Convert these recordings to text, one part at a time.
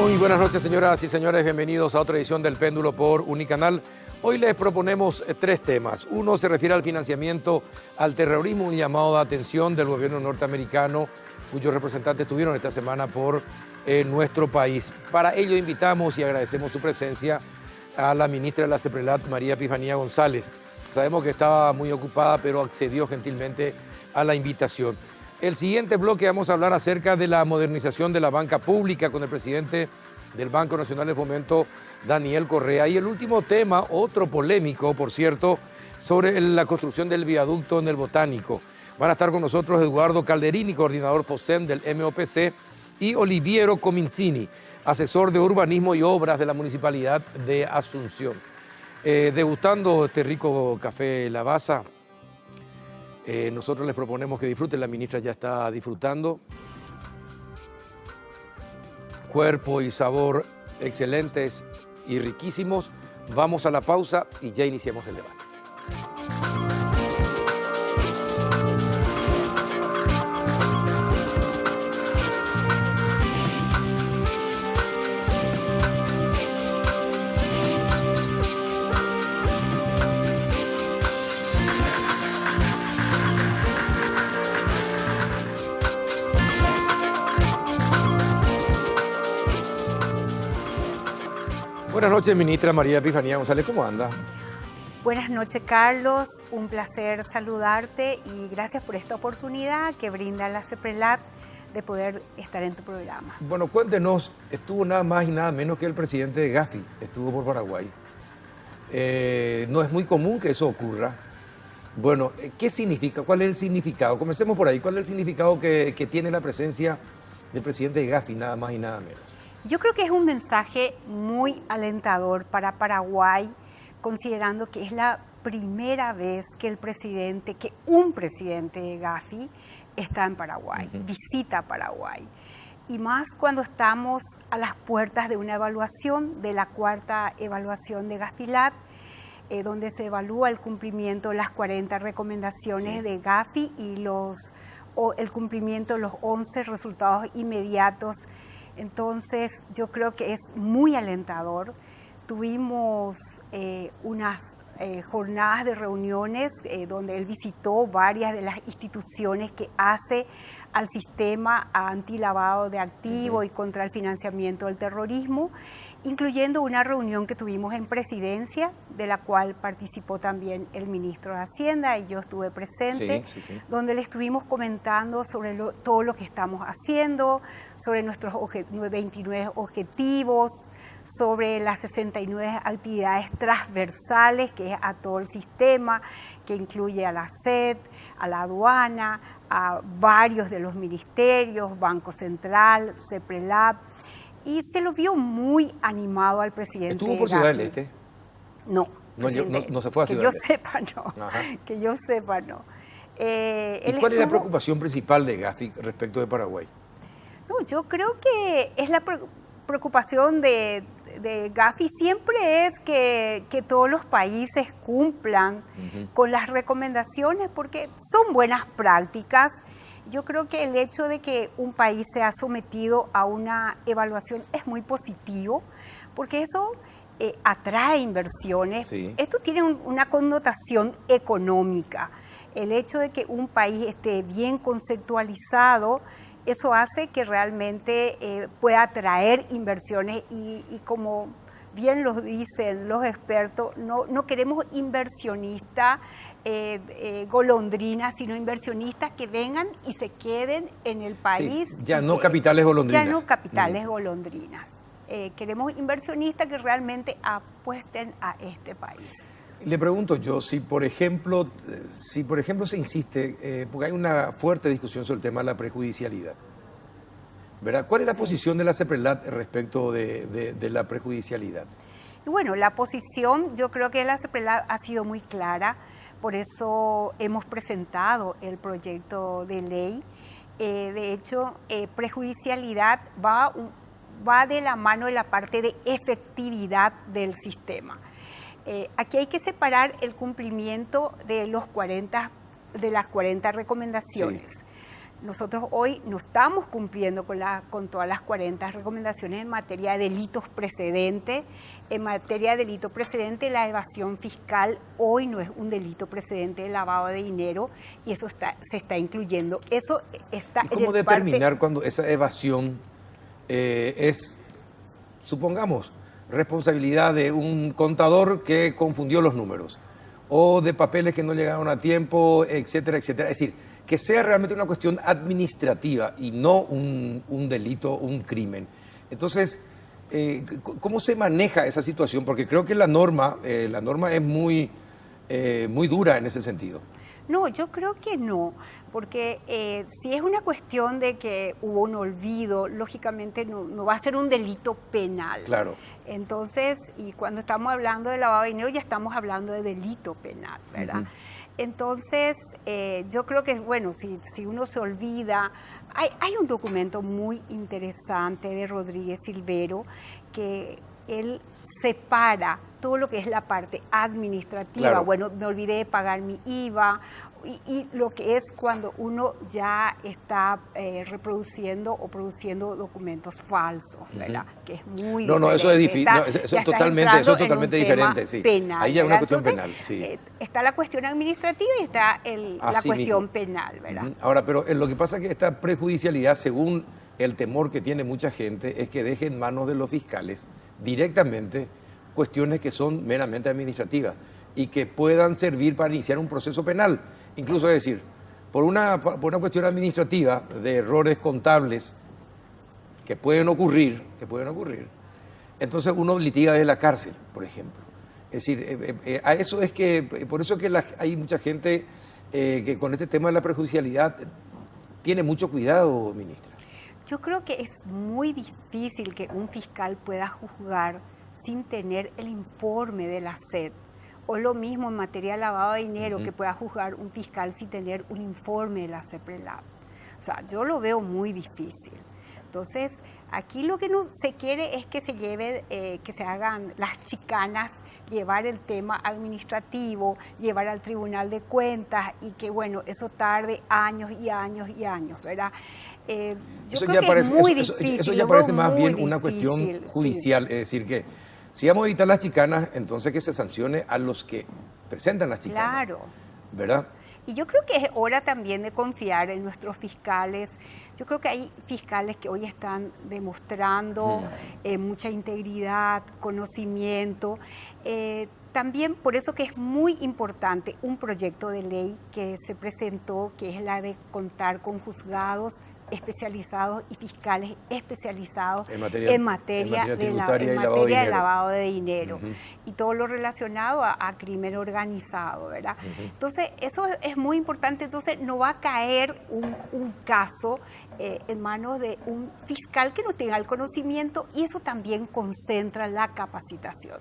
Muy buenas noches, señoras y señores. Bienvenidos a otra edición del Péndulo por Unicanal. Hoy les proponemos tres temas. Uno se refiere al financiamiento al terrorismo, un llamado de atención del gobierno norteamericano, cuyos representantes estuvieron esta semana por nuestro país. Para ello invitamos y agradecemos su presencia a la ministra de la CEPRELAT, María Epifanía González. Sabemos que estaba muy ocupada, pero accedió gentilmente a la invitación. El siguiente bloque vamos a hablar acerca de la modernización de la banca pública con el presidente del Banco Nacional de Fomento, Daniel Correa. Y el último tema, otro polémico, por cierto, sobre la construcción del viaducto en el Botánico. Van a estar con nosotros Eduardo Calderini, coordinador FOSEM del MOPC, y Oliviero Cominzini, asesor de urbanismo y obras de la Municipalidad de Asunción. Degustando este rico café Lavazza, nosotros les proponemos que disfruten, la ministra ya está disfrutando. Cuerpo y sabor excelentes y riquísimos. Vamos a la pausa y ya iniciamos el debate. Buenas noches, ministra María Epifanía González, ¿cómo anda? Buenas noches, Carlos, un placer saludarte y gracias por esta oportunidad que brinda la CEPRELAT de poder estar en tu programa. Bueno, cuéntenos, estuvo nada más y nada menos que el presidente de Gafi, estuvo por Paraguay. No es muy común que eso ocurra. Bueno, ¿qué significa? ¿Cuál es el significado? Comencemos por ahí. ¿Cuál es el significado que tiene la presencia del presidente de Gafi, nada más y nada menos? Yo creo que es un mensaje muy alentador para Paraguay, considerando que es la primera vez que un presidente de Gafi está en Paraguay, visita Paraguay. Y más cuando estamos a las puertas de una evaluación, de la cuarta evaluación de Gafilat, donde se evalúa el cumplimiento de las 40 recomendaciones de Gafi y el cumplimiento de los 11 resultados inmediatos. Entonces, yo creo que es muy alentador. Tuvimos unas jornadas de reuniones donde él visitó varias de las instituciones que hace al sistema antilavado de activos y contra el financiamiento del terrorismo, incluyendo una reunión que tuvimos en Presidencia, de la cual participó también el ministro de Hacienda y yo estuve presente, donde le estuvimos comentando sobre todo lo que estamos haciendo, sobre nuestros 29 objetivos, sobre las 69 actividades transversales que es a todo el sistema, que incluye a la SED, a la aduana, a varios de los ministerios, Banco Central, CEPRELAT, y se lo vio muy animado al presidente. ¿Estuvo por Ciudad del Este? No. No se fue a Ciudad del Este. Que yo sepa, no. ¿Y cuál es la preocupación principal de Gafi respecto de Paraguay? No, yo creo que es la preocupación de Gafi siempre es que todos los países cumplan con las recomendaciones porque son buenas prácticas. Yo creo que el hecho de que un país sea sometido a una evaluación es muy positivo porque eso atrae inversiones. Esto tiene una connotación económica. El hecho de que un país esté bien conceptualizado, eso hace que realmente pueda atraer inversiones y como bien lo dicen los expertos, no queremos inversionistas golondrinas, sino inversionistas que vengan y se queden en el país. Ya no capitales golondrinas. Ya no capitales golondrinas. Queremos inversionistas que realmente apuesten a este país. Le pregunto yo, si por ejemplo se insiste, porque hay una fuerte discusión sobre el tema de la prejudicialidad, ¿verdad? ¿Cuál es la posición de la CEPRELAT respecto de la prejudicialidad? Y bueno, la posición, yo creo que la CEPRELAT ha sido muy clara, por eso hemos presentado el proyecto de ley. De hecho, prejudicialidad va de la mano de la parte de efectividad del sistema. Aquí hay que separar el cumplimiento de las 40 recomendaciones. nosotros hoy no estamos cumpliendo con todas las 40 recomendaciones en materia de delitos precedentes. En materia de delito precedente, la evasión fiscal hoy no es un delito precedente de lavado de dinero y eso se está incluyendo. Eso está. ¿Y cómo determinar cuando esa evasión es, supongamos, responsabilidad de un contador que confundió los números o de papeles que no llegaron a tiempo, etcétera, etcétera? Es decir, que sea realmente una cuestión administrativa y no un delito, un crimen. Entonces, ¿cómo se maneja esa situación? Porque creo que la norma es muy dura en ese sentido. No, yo creo que no, porque si es una cuestión de que hubo un olvido, lógicamente no va a ser un delito penal. Claro. Entonces, y cuando estamos hablando de lavado de dinero, ya estamos hablando de delito penal, ¿verdad? Uh-huh. Entonces, yo creo que, bueno, si uno se olvida, hay un documento muy interesante de Rodríguez Silvero que él separa todo lo que es la parte administrativa. Claro. Bueno, me olvidé de pagar mi IVA y lo que es cuando uno ya está reproduciendo o produciendo documentos falsos, ¿verdad? Que es muy diferente. No, eso es difícil. Eso es totalmente diferente. Sí. Penal, ahí ya es una cuestión penal. Sí. Está la cuestión administrativa y está la cuestión mismo. Penal, ¿verdad? Ahora, pero lo que pasa es que esta prejudicialidad, según el temor que tiene mucha gente, es que deje en manos de los fiscales directamente cuestiones que son meramente administrativas y que puedan servir para iniciar un proceso penal. Incluso, es decir, por una cuestión administrativa de errores contables que pueden ocurrir, entonces uno litiga desde la cárcel, por ejemplo. Es decir, a eso es que, por eso es que hay mucha gente que con este tema de la prejudicialidad tiene mucho cuidado, ministra. Yo creo que es muy difícil que un fiscal pueda juzgar sin tener el informe de la SED. O lo mismo en materia de lavado de dinero, que pueda juzgar un fiscal sin tener un informe de la CEPRELAT. O sea, yo lo veo muy difícil. Entonces, aquí lo que no se quiere es que se lleve, que se hagan las chicanas, llevar el tema administrativo, llevar al Tribunal de Cuentas y que, bueno, eso tarde años y años y años, ¿verdad? Yo creo que es muy difícil. Eso ya parece más bien una cuestión judicial, sí. Es decir, que si vamos a evitar las chicanas, entonces que se sancione a los que presentan las chicanas. Claro. ¿Verdad? Y yo creo que es hora también de confiar en nuestros fiscales. Yo creo que hay fiscales que hoy están demostrando mucha integridad, conocimiento. También por eso que es muy importante un proyecto de ley que se presentó, que es la de contar con juzgados especializados y fiscales especializados en materia de lavado de dinero y todo lo relacionado a crimen organizado, ¿verdad? Entonces, eso es muy importante. Entonces, no va a caer un caso en manos de un fiscal que no tenga el conocimiento y eso también concentra la capacitación.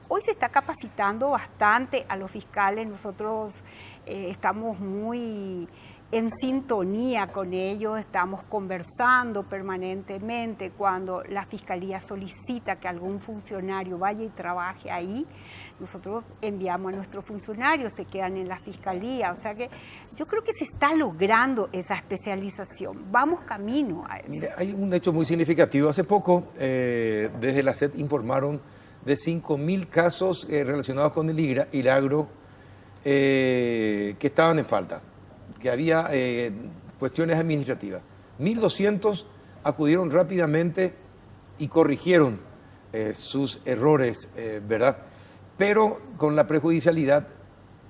Hoy se está capacitando bastante a los fiscales. Nosotros estamos muy en sintonía con ellos, estamos conversando permanentemente. Cuando la Fiscalía solicita que algún funcionario vaya y trabaje ahí, nosotros enviamos a nuestros funcionarios, se quedan en la Fiscalía. O sea que yo creo que se está logrando esa especialización. Vamos camino a eso. Mire, hay un hecho muy significativo. Hace poco, desde la SED informaron de 5.000 casos relacionados con el Ilagro que estaban en falta, que había cuestiones administrativas. 1.200 acudieron rápidamente y corrigieron sus errores, ¿verdad? Pero con la prejudicialidad,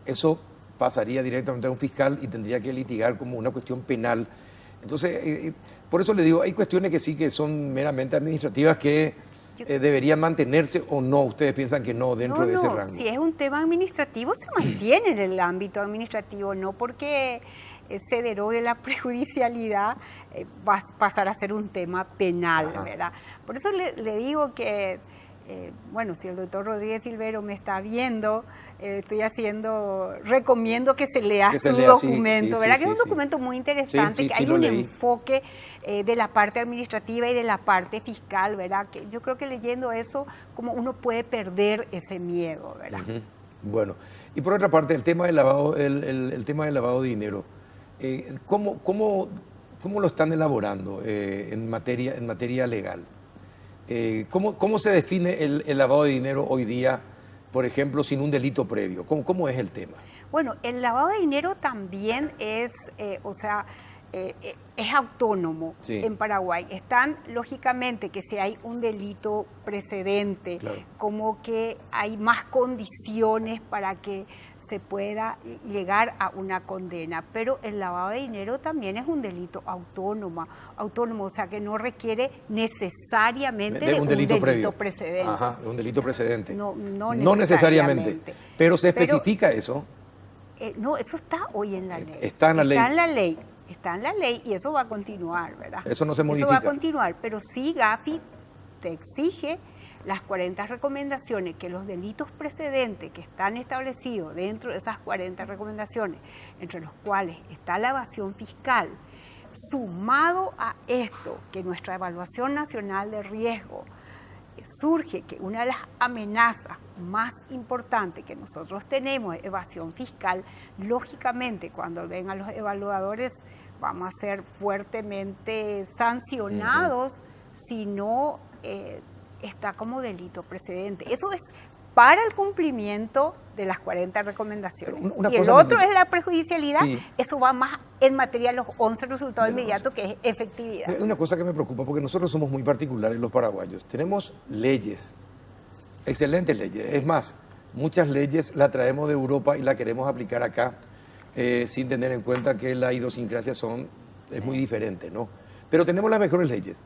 eso pasaría directamente a un fiscal y tendría que litigar como una cuestión penal. Entonces, por eso le digo, hay cuestiones que sí que son meramente administrativas que deberían mantenerse o no. ¿Ustedes piensan que no dentro de ese rango? Si es un tema administrativo, se mantiene en el ámbito administrativo, no porque se derogue la prejudicialidad va a pasar a ser un tema penal, ¿verdad? Por eso le digo que, bueno, si el doctor Rodríguez Silvero me está viendo, recomiendo que se lea su documento, ¿verdad? Que es un documento muy interesante, que hay un enfoque de la parte administrativa y de la parte fiscal, ¿verdad? Que yo creo que leyendo eso, como uno puede perder ese miedo, ¿verdad? Bueno, y por otra parte, el tema del lavado de dinero. ¿Cómo ¿Cómo lo están elaborando en materia legal? ¿Cómo se define el lavado de dinero hoy día, por ejemplo, sin un delito previo? ¿Cómo es el tema? Bueno, el lavado de dinero también es autónomo en Paraguay. Están, lógicamente, que si hay un delito precedente, claro, como que hay más condiciones para que se pueda llegar a una condena. Pero el lavado de dinero también es un delito autónomo, o sea, que no requiere necesariamente de un delito precedente. Ajá, de un delito precedente. No necesariamente. Pero se especifica eso. No, eso está hoy en la ley. Está en la ley. Está en la ley y eso va a continuar, ¿verdad? Eso no se modifica. Eso va a continuar, pero sí Gafi te exige las 40 recomendaciones, que los delitos precedentes que están establecidos dentro de esas 40 recomendaciones, entre los cuales está la evasión fiscal, sumado a esto, que nuestra evaluación nacional de riesgo surge que una de las amenazas más importantes que nosotros tenemos es evasión fiscal. Lógicamente, cuando vengan los evaluadores, vamos a ser fuertemente sancionados si no está como delito precedente. Eso es para el cumplimiento de las 40 recomendaciones. Y el otro es la prejudicialidad. Sí. Eso va más en materia de los 11 resultados inmediatos, que es efectividad. Una cosa que me preocupa, porque nosotros somos muy particulares los paraguayos. Tenemos leyes, excelentes leyes. Es más, muchas leyes las traemos de Europa y las queremos aplicar acá sin tener en cuenta que la idiosincrasia es muy diferente, ¿no? Pero tenemos las mejores leyes.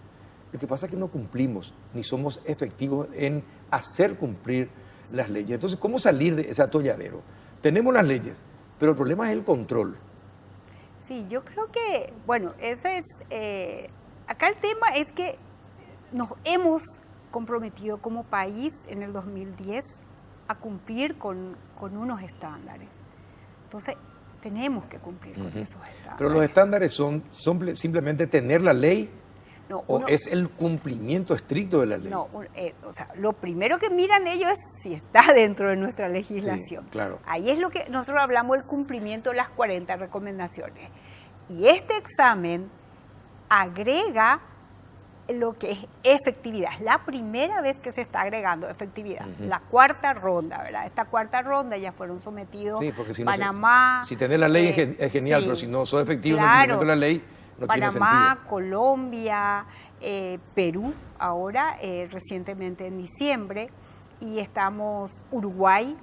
Lo que pasa es que no cumplimos, ni somos efectivos en hacer cumplir las leyes. Entonces, ¿cómo salir de ese atolladero? Tenemos las leyes, pero el problema es el control. Sí, yo creo que, bueno, ese es, acá el tema es que nos hemos comprometido como país en el 2010 a cumplir con unos estándares. Entonces, tenemos que cumplir con esos estándares. Pero los estándares son simplemente tener la ley. No, ¿o es el cumplimiento estricto de la ley? No, o sea, lo primero que miran ellos es si está dentro de nuestra legislación. Sí, claro. Ahí es lo que nosotros hablamos del cumplimiento de las 40 recomendaciones. Y este examen agrega lo que es efectividad. Es la primera vez que se está agregando efectividad. La cuarta ronda, ¿verdad? Esta cuarta ronda ya fueron sometidos Panamá. Si tener la ley es genial, pero si no soy efectivo en el cumplimiento de la ley, no tiene sentido. Panamá, Colombia, Perú, ahora recientemente en diciembre, y Uruguay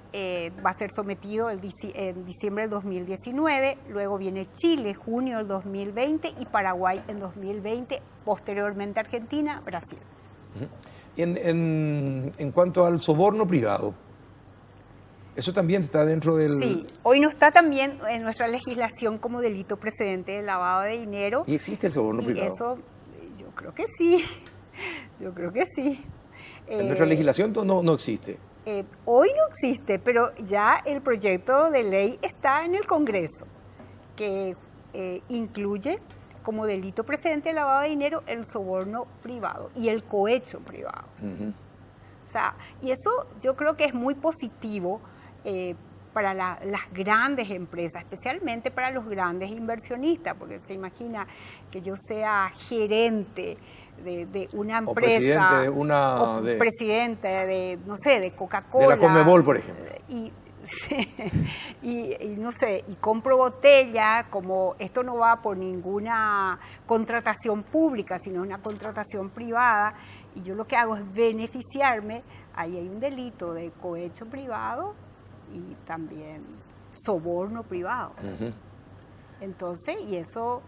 va a ser sometido en diciembre del 2019, luego viene Chile, junio del 2020, y Paraguay en 2020, posteriormente Argentina, Brasil. En cuanto al soborno privado, ¿eso también está dentro del...? Sí, hoy no está también en nuestra legislación como delito precedente de lavado de dinero. ¿Y existe el soborno privado? Eso, yo creo que sí, ¿En nuestra legislación no existe? Hoy no existe, pero ya el proyecto de ley está en el Congreso, que incluye como delito precedente de lavado de dinero el soborno privado y el cohecho privado. O sea, y eso yo creo que es muy positivo para las grandes empresas, especialmente para los grandes inversionistas, porque se imagina que yo sea gerente de una empresa, presidente de no sé, de Coca-Cola, de la Conmebol, por ejemplo, y no sé, y compro botella, como esto no va por ninguna contratación pública, sino una contratación privada, y yo lo que hago es beneficiarme, ahí hay un delito de cohecho privado y también soborno privado. Entonces, y eso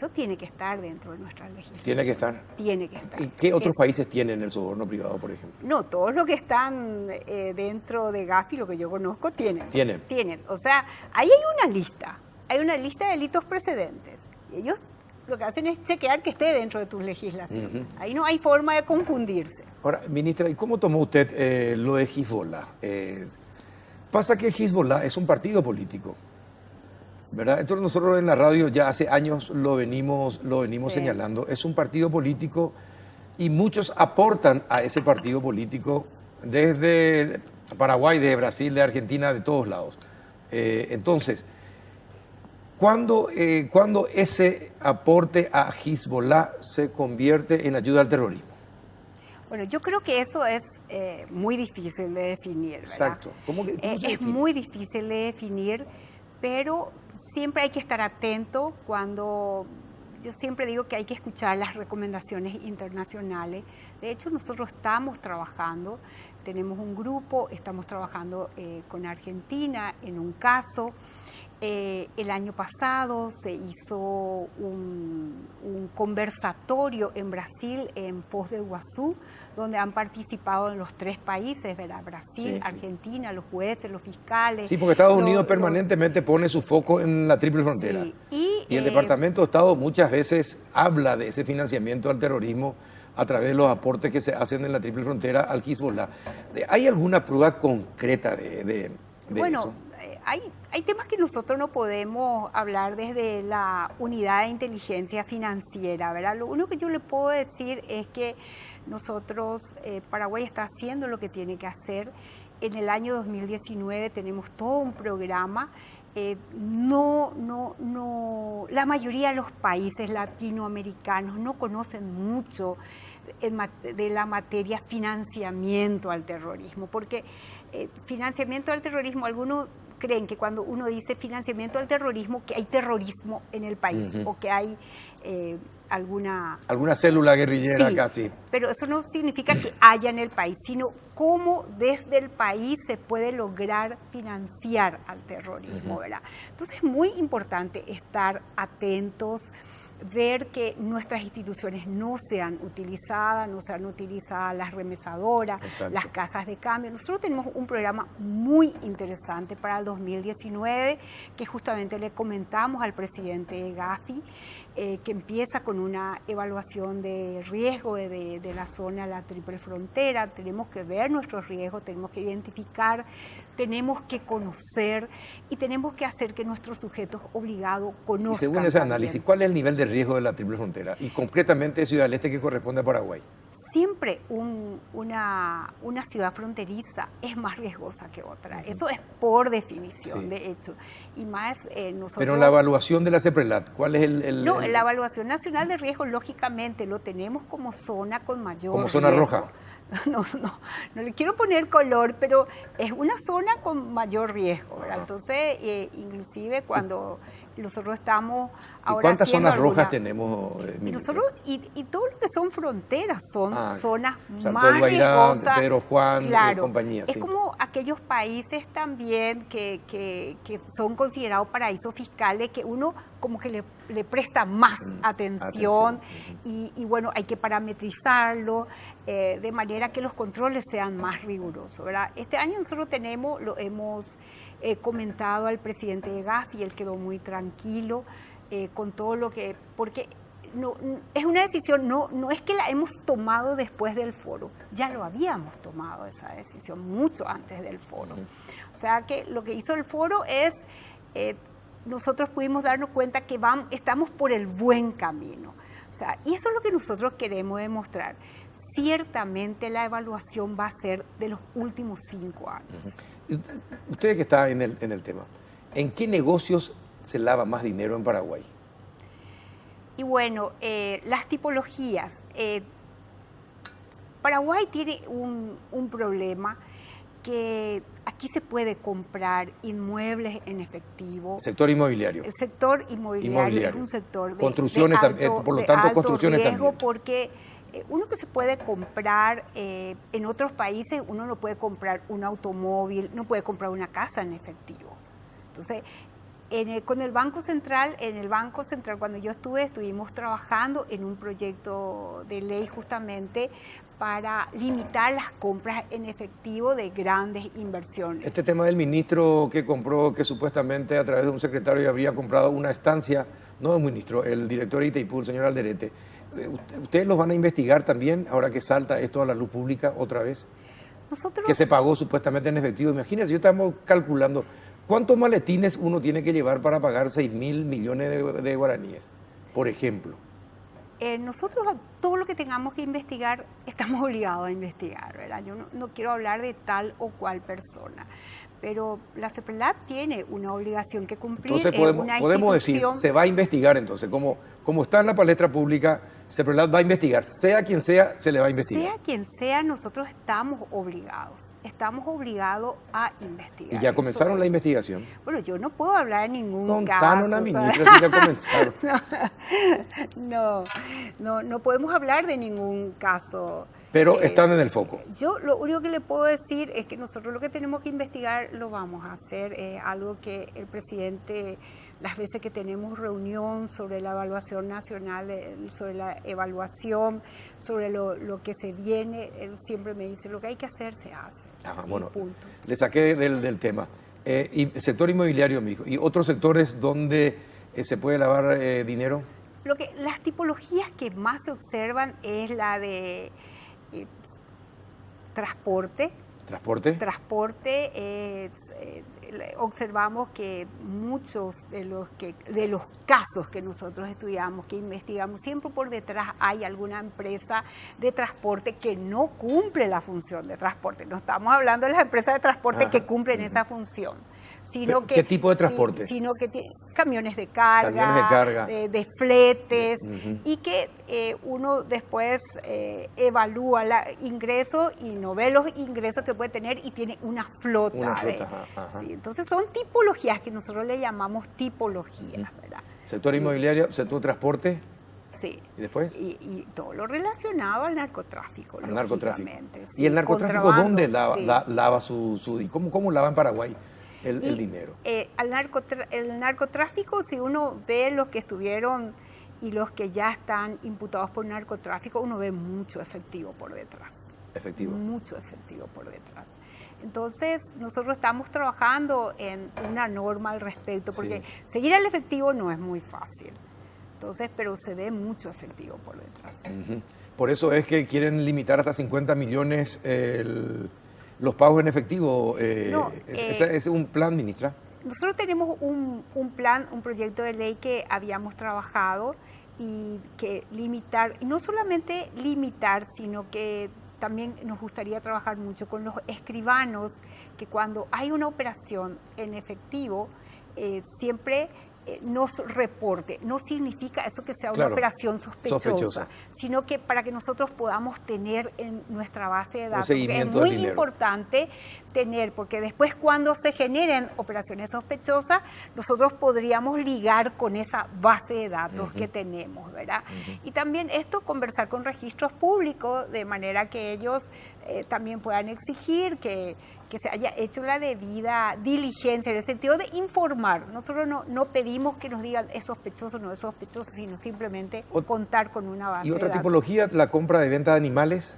tiene que estar dentro de nuestra legislación. ¿Tiene que estar? Tiene que estar. ¿Y qué otros países tienen el soborno privado, por ejemplo? No, todos los que están dentro de Gafi, lo que yo conozco, tienen. Tienen. O sea, ahí hay una lista de delitos precedentes. Y ellos lo que hacen es chequear que esté dentro de tu legislación. Ahí no hay forma de confundirse. Ahora, ministra, ¿y cómo tomó usted lo de Hezbollah? Pasa que Hezbollah es un partido político, ¿verdad? Entonces nosotros en la radio ya hace años lo venimos señalando. Es un partido político y muchos aportan a ese partido político desde Paraguay, de Brasil, de Argentina, de todos lados. Entonces, ¿Cuándo ese aporte a Hezbollah se convierte en ayuda al terrorismo? Bueno, yo creo que eso es muy difícil de definir, ¿verdad? Exacto. ¿Cómo se Es define? muy difícil de definir, pero siempre hay que estar atento cuando... Yo siempre digo que hay que escuchar las recomendaciones internacionales. De hecho, nosotros estamos trabajando, tenemos un grupo, estamos trabajando con Argentina en un caso. El año pasado se hizo un conversatorio en Brasil, en Foz do Iguazú, donde han participado los 3 países, ¿verdad? Brasil, Sí. Argentina, los jueces, los fiscales. Sí, porque Estados Unidos permanentemente pone su foco en la triple frontera. Sí, y el Departamento de Estado muchas veces habla de ese financiamiento al terrorismo a través de los aportes que se hacen en la triple frontera al Hezbollah. ¿Hay alguna prueba concreta de bueno, eso? hay temas que nosotros no podemos hablar desde la unidad de inteligencia financiera, ¿verdad? Lo único que yo le puedo decir es que nosotros, Paraguay está haciendo lo que tiene que hacer. En el año 2019 tenemos todo un programa. La mayoría de los países latinoamericanos no conocen mucho de la materia financiamiento al terrorismo, porque financiamiento al terrorismo, algunos creen que cuando uno dice financiamiento al terrorismo, que hay terrorismo en el país o que hay alguna célula guerrillera sí, casi. Pero eso no significa que haya en el país, sino cómo desde el país se puede lograr financiar al terrorismo, ¿verdad? Entonces es muy importante estar atentos, ver que nuestras instituciones no sean utilizadas las remesadoras, Exacto. las casas de cambio. Nosotros tenemos un programa muy interesante para el 2019 que justamente le comentamos al presidente Gafi, que empieza con una evaluación de riesgo de la zona, la triple frontera. Tenemos que ver nuestros riesgos, tenemos que identificar, tenemos que conocer y tenemos que hacer que nuestros sujetos obligados conozcan. Y según ese también. análisis, ¿cuál es el nivel de riesgo de la triple frontera? Y concretamente Ciudad del Este, que corresponde a Paraguay. Siempre una ciudad fronteriza es más riesgosa que otra. Eso es por definición, Sí. de hecho. Y más nosotros... Pero en la evaluación de la CEPRELAT, ¿cuál es No, en la evaluación nacional de riesgo, lógicamente, lo tenemos como zona con mayor como zona riesgo. roja? No le quiero poner color, pero es una zona con mayor riesgo, ¿verdad? Entonces, inclusive cuando nosotros estamos ahora ¿Y cuántas haciendo zonas rojas tenemos, ministro? y todo lo que son fronteras son zonas Salto más del Guairán, riesgosas. Pedro Juan, Claro, compañía. es Sí. como aquellos países también que son considerados paraísos fiscales, que uno como que le presta más atención. Y bueno, hay que parametrizarlo de manera que los controles sean más rigurosos, ¿verdad? Este año nosotros lo hemos comentado al presidente de Gafi, y él quedó muy tranquilo con todo lo que... porque es una decisión, no es que la hemos tomado después del foro, ya lo habíamos tomado esa decisión mucho antes del foro. O sea que lo que hizo el foro es, nosotros pudimos darnos cuenta que estamos por el buen camino. O sea, y eso es lo que nosotros queremos demostrar. Ciertamente la evaluación va a ser de los últimos 5 años. Usted que está en el tema, ¿en qué negocios se lava más dinero en Paraguay? Y bueno, las tipologías. Paraguay tiene un problema que aquí se puede comprar inmuebles en efectivo. Sector inmobiliario. El sector inmobiliario es un sector construcciones por lo tanto, alto construcciones riesgo también. porque uno que se puede comprar en otros países, uno no puede comprar un automóvil, no puede comprar una casa en efectivo. Entonces, con el Banco Central, cuando yo estuvimos trabajando en un proyecto de ley justamente para limitar las compras en efectivo de grandes inversiones. Este tema del ministro que compró, que supuestamente a través de un secretario habría comprado una estancia, no el ministro, el director de Itaipú, el señor Alderete, ¿ustedes los van a investigar también ahora que salta esto a la luz pública otra vez? Nosotros... Que se pagó supuestamente en efectivo. Imagínense, yo estamos calculando cuántos maletines uno tiene que llevar para pagar 6.000 millones de guaraníes, por ejemplo. Nosotros todo lo que tengamos que investigar, estamos obligados a investigar, ¿verdad? Yo no quiero hablar de tal o cual persona, pero la CEPRELAT tiene una obligación que cumplir. Entonces una podemos decir, se va a investigar entonces, como está en la palestra pública, CEPRELAT va a investigar, sea quien sea, se le va a investigar. Sea quien sea, nosotros estamos obligados a investigar. ¿Y ya comenzaron la investigación? Bueno, yo no puedo hablar de ningún Contanos, caso. ministra, si ya comenzaron. No podemos hablar de ningún caso. Pero están en el foco. Yo lo único que le puedo decir es que nosotros lo que tenemos que investigar lo vamos a hacer. Es algo que el presidente, las veces que tenemos reunión sobre la evaluación nacional, sobre la evaluación, sobre lo que se viene, él siempre me dice, lo que hay que hacer se hace. Ajá, bueno, punto. Le saqué del tema. Y sector inmobiliario, mijo. ¿Y otros sectores donde se puede lavar dinero? Las tipologías que más se observan es la de transporte. Observamos que muchos de los casos que nosotros estudiamos, que investigamos, siempre por detrás hay alguna empresa de transporte que no cumple la función de transporte. No estamos hablando de las empresas de transporte que cumplen esa función, sino que... ¿Qué tipo de transporte? Sino que camiones de carga, de fletes, y que uno después evalúa el ingreso y no ve los ingresos que puede tener y tiene una flota. Sí, entonces son tipologías que nosotros le llamamos tipologías, ¿verdad? Sector inmobiliario, sector transporte. Sí. ¿Y después? Y todo lo relacionado al narcotráfico. Al narcotráfico. Sí, ¿Y el narcotráfico dónde lava su ¿cómo lava en Paraguay el dinero? El narcotráfico, si uno ve los que estuvieron y los que ya están imputados por narcotráfico, uno ve mucho efectivo por detrás. Mucho efectivo por detrás. Entonces, nosotros estamos trabajando en una norma al respecto, porque seguir al efectivo no es muy fácil. Entonces, pero se ve mucho efectivo por detrás. Por eso es que quieren limitar hasta 50 millones los pagos en efectivo. ¿Es un plan, ministra? Nosotros tenemos un plan, un proyecto de ley que habíamos trabajado y que limitar, y no solamente limitar, sino que también nos gustaría trabajar mucho con los escribanos, que cuando hay una operación en efectivo, siempre nos reporte. No significa eso que sea una operación sospechosa, sino que para que nosotros podamos tener en nuestra base de datos, que es muy importante tener, porque después cuando se generen operaciones sospechosas, nosotros podríamos ligar con esa base de datos que tenemos, ¿verdad? Y también esto, conversar con registros públicos, de manera que ellos también puedan exigir que se haya hecho la debida diligencia, en el sentido de informar. Nosotros no pedimos que nos digan es sospechoso o no es sospechoso, sino simplemente contar con una base de datos. ¿Y otra tipología, la compra de venta de animales?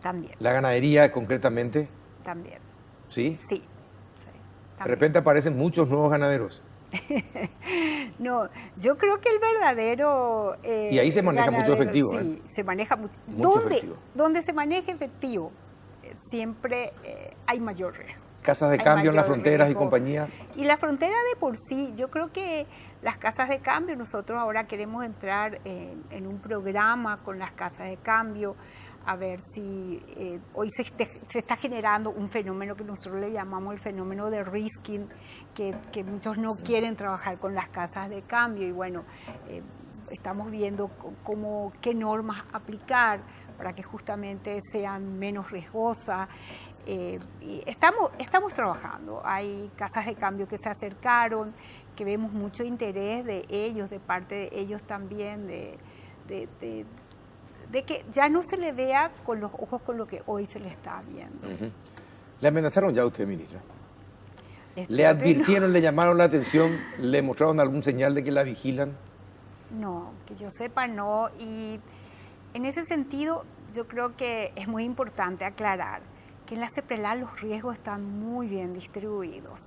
También. ¿La ganadería concretamente? También. ¿Sí? Sí. De repente aparecen muchos nuevos ganaderos. No, yo creo que el verdadero... y ahí se maneja mucho efectivo. Sí, se maneja mucho efectivo. Donde se maneja efectivo, siempre hay mayor riesgo. Casas de cambio en las fronteras y compañía. Y la frontera de por sí, yo creo que las casas de cambio, nosotros ahora queremos entrar en un programa con las casas de cambio, a ver si hoy se está generando un fenómeno que nosotros le llamamos el fenómeno de risking, que muchos no quieren trabajar con las casas de cambio, y bueno, estamos viendo qué normas aplicar para que justamente sean menos riesgosas. Y estamos trabajando. Hay casas de cambio que se acercaron, que vemos mucho interés de ellos, de parte de ellos también, de que ya no se le vea con los ojos con lo que hoy se le está viendo. ¿Le amenazaron ya a usted, ministra? ¿Le advirtieron, le llamaron la atención, le mostraron algún señal de que la vigilan? No, que yo sepa no. Y en ese sentido, yo creo que es muy importante aclarar que en la CEPRELAT los riesgos están muy bien distribuidos.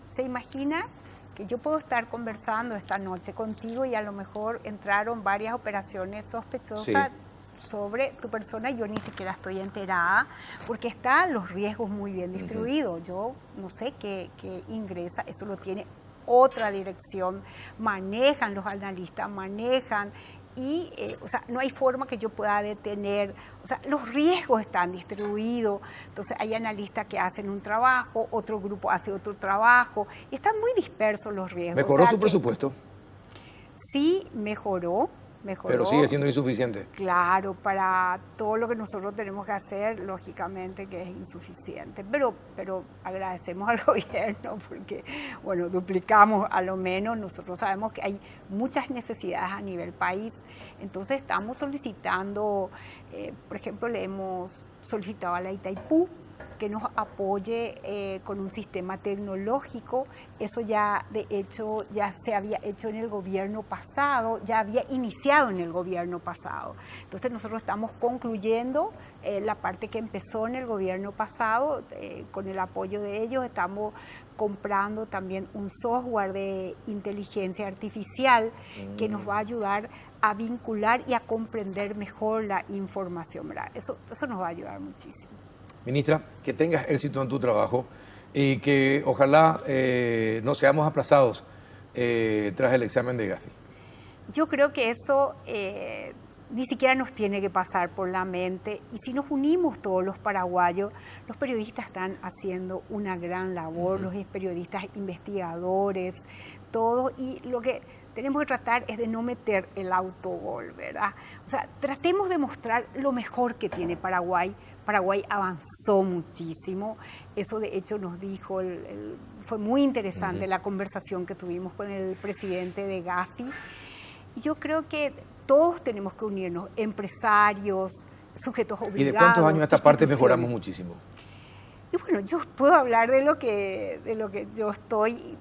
¿Se imagina que yo puedo estar conversando esta noche contigo y a lo mejor entraron varias operaciones sospechosas sobre tu persona y yo ni siquiera estoy enterada, porque están los riesgos muy bien distribuidos? Yo no sé qué ingresa, eso lo tiene otra dirección, manejan los analistas, manejan y o sea, no hay forma que yo pueda detener, o sea, los riesgos están distribuidos, entonces hay analistas que hacen un trabajo, otro grupo hace otro trabajo, y están muy dispersos los riesgos. ¿Mejoró su presupuesto? Sí, mejoró. Pero sigue siendo insuficiente. Claro, para todo lo que nosotros tenemos que hacer, lógicamente que es insuficiente. Pero agradecemos al gobierno porque, bueno, duplicamos a lo menos. Nosotros sabemos que hay muchas necesidades a nivel país. Entonces estamos solicitando, por ejemplo, le hemos solicitado a la Itaipú que nos apoye con un sistema tecnológico. Eso ya, de hecho, ya se había hecho en el gobierno pasado, ya había iniciado en el gobierno pasado. Entonces nosotros estamos concluyendo la parte que empezó en el gobierno pasado, con el apoyo de ellos estamos comprando también un software de inteligencia artificial que nos va a ayudar a vincular y a comprender mejor la información, ¿verdad? Eso nos va a ayudar muchísimo. Ministra, que tengas éxito en tu trabajo y que ojalá no seamos aplazados tras el examen de Gafi. Yo creo que eso ni siquiera nos tiene que pasar por la mente, y si nos unimos todos los paraguayos, los periodistas están haciendo una gran labor, los periodistas investigadores, todos, y lo que tenemos que tratar es de no meter el autogol, ¿verdad? O sea, tratemos de mostrar lo mejor que tiene Paraguay. Paraguay avanzó muchísimo, eso de hecho nos dijo, fue muy interesante la conversación que tuvimos con el presidente de Gafi. Yo creo que todos tenemos que unirnos, empresarios, sujetos obligados. ¿Y de cuántos años a esta parte mejoramos muchísimo? Y bueno, yo puedo hablar de lo que yo estoy.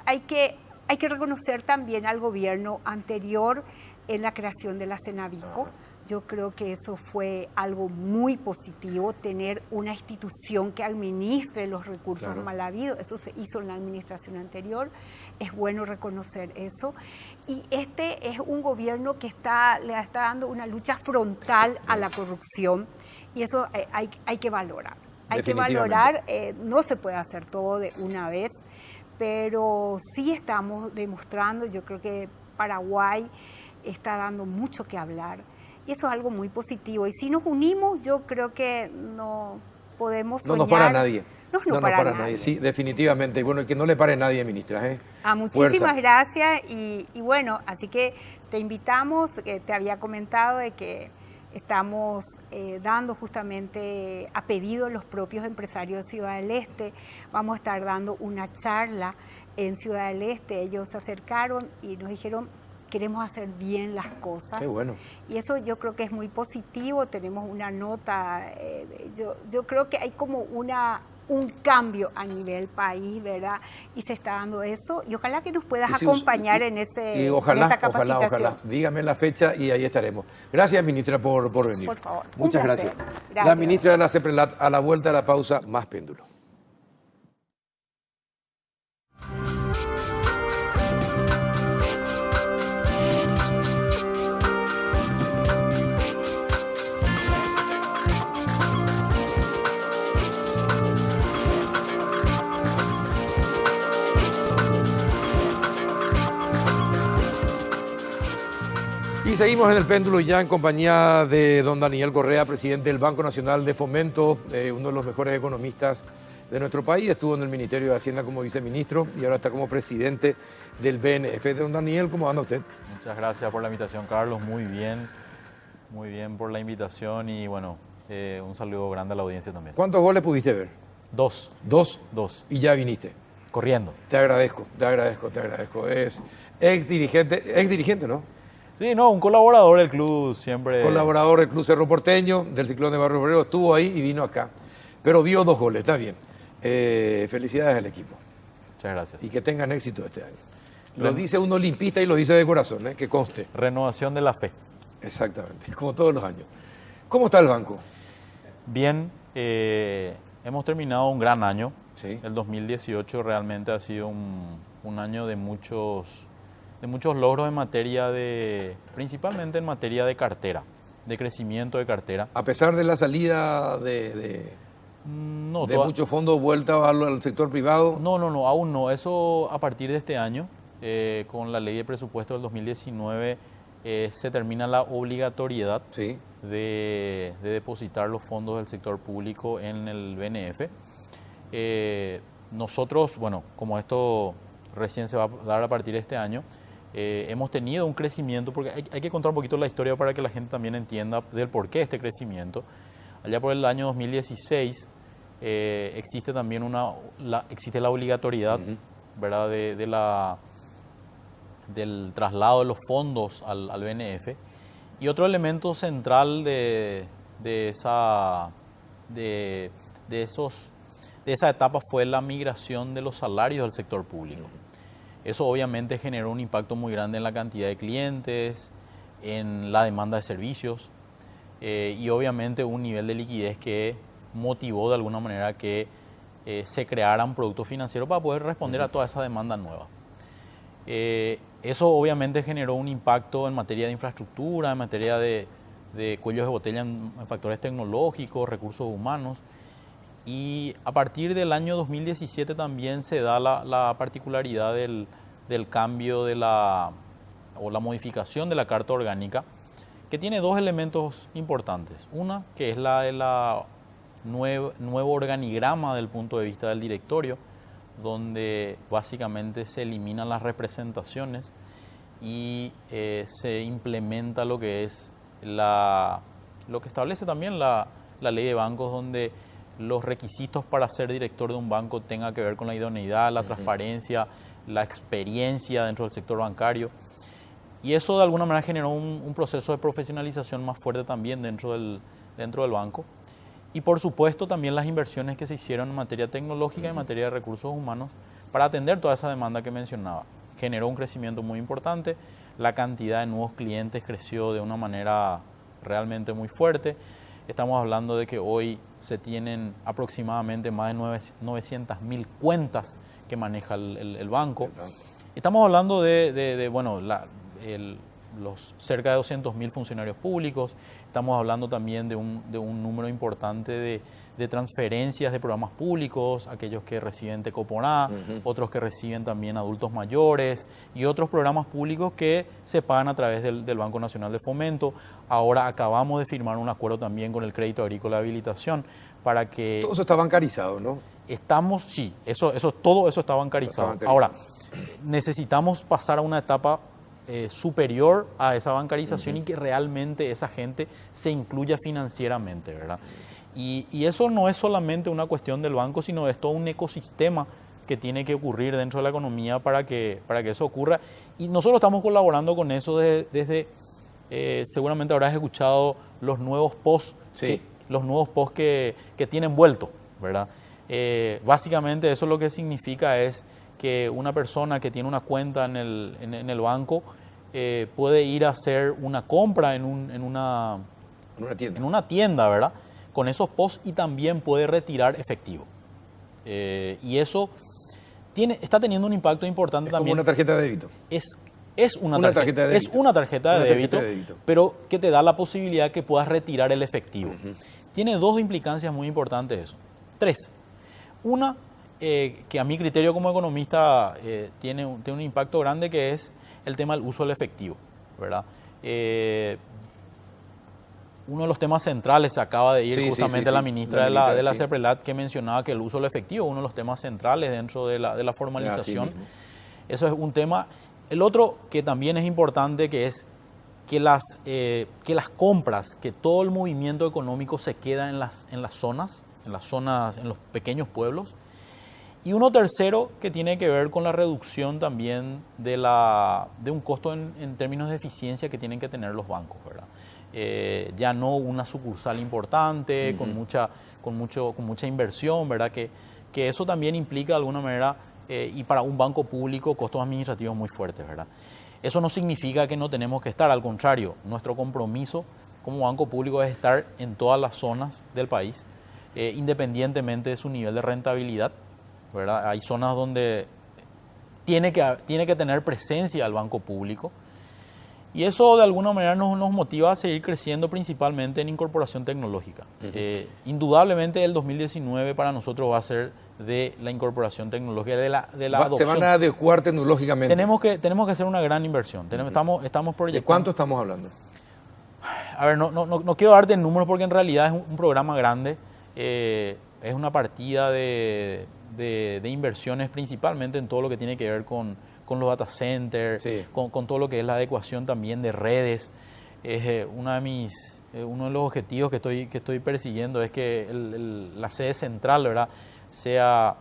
Hay que reconocer también al gobierno anterior en la creación de la Cenavico. Yo creo que eso fue algo muy positivo, tener una institución que administre los recursos mal habidos. Eso se hizo en la administración anterior, es bueno reconocer eso. Y este es un gobierno que le está dando una lucha frontal a la corrupción, y eso hay que valorar. Hay que valorar, no se puede hacer todo de una vez, pero sí estamos demostrando, yo creo que Paraguay está dando mucho que hablar. Y eso es algo muy positivo. Y si nos unimos, yo creo que no podemos soñar. No nos para nadie. No para nadie. Sí, definitivamente. Y bueno, que no le pare nadie, ministra. Muchísimas gracias. Y bueno, así que te invitamos, que te había comentado de que estamos dando justamente a pedido de los propios empresarios de Ciudad del Este. Vamos a estar dando una charla en Ciudad del Este. Ellos se acercaron y nos dijeron: queremos hacer bien las cosas. Qué bueno. Y eso yo creo que es muy positivo. Tenemos una nota, yo creo que hay como un cambio a nivel país, ¿verdad? Y se está dando eso. Y ojalá que nos puedas acompañar en esa capacitación. Ojalá. Dígame la fecha y ahí estaremos. Gracias, ministra, por venir. Por favor. Muchas gracias. La ministra de la CEPRELAT, a la vuelta de la pausa, más péndulo. Y seguimos en el péndulo ya en compañía de don Daniel Correa, presidente del Banco Nacional de Fomento, uno de los mejores economistas de nuestro país. Estuvo en el Ministerio de Hacienda como viceministro y ahora está como presidente del BNF. Don Daniel, ¿cómo anda usted? Muchas gracias por la invitación, Carlos. Muy bien por la invitación y bueno, un saludo grande a la audiencia también. ¿Cuántos goles pudiste ver? Dos. ¿Dos? Dos. Y ya viniste. Corriendo. Te agradezco. Es ex dirigente, ¿no? Sí, no, un colaborador del club siempre. Colaborador del Club Cerro Porteño, del Ciclón de Barrio Obrero, estuvo ahí y vino acá. Pero vio 2 goles, está bien. Felicidades al equipo. Muchas gracias. Y que tengan éxito este año. Lo dice un olimpista y lo dice de corazón, que conste. Renovación de la fe. Exactamente, como todos los años. ¿Cómo está el banco? Bien, hemos terminado un gran año. Sí. El 2018 realmente ha sido un año de muchos logros en materia principalmente en materia de cartera, de crecimiento de cartera. A pesar de la salida de muchos fondos vuelta al sector privado. No, aún no. Eso a partir de este año con la ley de presupuesto del 2019 se termina la obligatoriedad Sí. de depositar los fondos del sector público en el BNF. Nosotros, bueno, como esto recién se va a dar a partir de este año, hemos tenido un crecimiento, porque hay que contar un poquito la historia para que la gente también entienda del por qué este crecimiento. Allá por el año 2016 existe también existe la obligatoriedad, ¿verdad? Del traslado de los fondos al BNF. Y otro elemento central de esa etapa fue la migración de los salarios del sector público. Eso obviamente generó un impacto muy grande en la cantidad de clientes, en la demanda de servicios y obviamente un nivel de liquidez que motivó de alguna manera que se crearan productos financieros para poder responder a toda esa demanda nueva. Eso obviamente generó un impacto en materia de infraestructura, en materia de cuellos de botella en factores tecnológicos, recursos humanos. Y a partir del año 2017 también se da la particularidad del cambio o la modificación de la Carta Orgánica, que tiene dos elementos importantes. Una, que es la de nuevo organigrama del punto de vista del directorio, donde básicamente se eliminan las representaciones y se implementa lo que es lo que establece también la ley de bancos, donde los requisitos para ser director de un banco tengan que ver con la idoneidad, la transparencia, la experiencia dentro del sector bancario. Y eso de alguna manera generó un proceso de profesionalización más fuerte también dentro del banco. Y por supuesto también las inversiones que se hicieron en materia tecnológica y en materia de recursos humanos para atender toda esa demanda que mencionaba. Generó un crecimiento muy importante, la cantidad de nuevos clientes creció de una manera realmente muy fuerte. Estamos hablando de que hoy se tienen aproximadamente más de 900.000 cuentas que maneja el banco. Estamos hablando los cerca de 200.000 funcionarios públicos. Estamos hablando también de un número importante de transferencias de programas públicos, aquellos que reciben Tecoponá, otros que reciben también adultos mayores y otros programas públicos que se pagan a través del Banco Nacional de Fomento. Ahora acabamos de firmar un acuerdo también con el Crédito Agrícola de Habilitación para que... Todo eso está bancarizado, ¿no? Todo eso está bancarizado. Ahora, necesitamos pasar a una etapa superior a esa bancarización y que realmente esa gente se incluya financieramente, ¿verdad? Y eso no es solamente una cuestión del banco, sino es todo un ecosistema que tiene que ocurrir dentro de la economía para que eso ocurra. Y nosotros estamos colaborando con eso desde seguramente habrás escuchado los nuevos POS, sí, que tienen vuelto, ¿verdad? Básicamente eso lo que significa es que una persona que tiene una cuenta en el banco puede ir a hacer una compra en una tienda, ¿verdad? Con esos POS y también puede retirar efectivo. Y eso está teniendo un impacto importante también. Es como una tarjeta de débito. Es una tarjeta de débito, pero que te da la posibilidad que puedas retirar el efectivo. Tiene dos implicancias muy importantes eso. Tres. Una, que a mi criterio como economista tiene un impacto grande, que es el tema del uso del efectivo, ¿verdad? Uno de los temas centrales, se acaba de ir justamente la ministra de la CEPRELAT, que mencionaba que el uso del efectivo es uno de los temas centrales dentro de la formalización. Eso es un tema. El otro que también es importante, que es que las compras, que todo el movimiento económico se queda en las zonas, en los pequeños pueblos. Y uno tercero que tiene que ver con la reducción también de un costo en términos de eficiencia que tienen que tener los bancos, ¿verdad? Ya no una sucursal importante, con mucha inversión, ¿verdad? Que eso también implica de alguna manera, y para un banco público, costos administrativos muy fuertes, ¿verdad? Eso no significa que no tenemos que estar, al contrario, nuestro compromiso como banco público es estar en todas las zonas del país, independientemente de su nivel de rentabilidad, ¿verdad? Hay zonas donde tiene que tener presencia el banco público. Y eso de alguna manera nos motiva a seguir creciendo principalmente en incorporación tecnológica. Indudablemente el 2019 para nosotros va a ser de la incorporación tecnológica, de la adopción. Se van a adecuar tecnológicamente. Tenemos que hacer una gran inversión. Estamos proyectando. ¿De cuánto estamos hablando? A ver, no quiero darte números porque en realidad es un programa grande. Es una partida de inversiones principalmente en todo lo que tiene que ver con los data centers, sí, con todo lo que es la adecuación también de redes. Uno de los objetivos que estoy persiguiendo es que la sede central, ¿verdad?, sea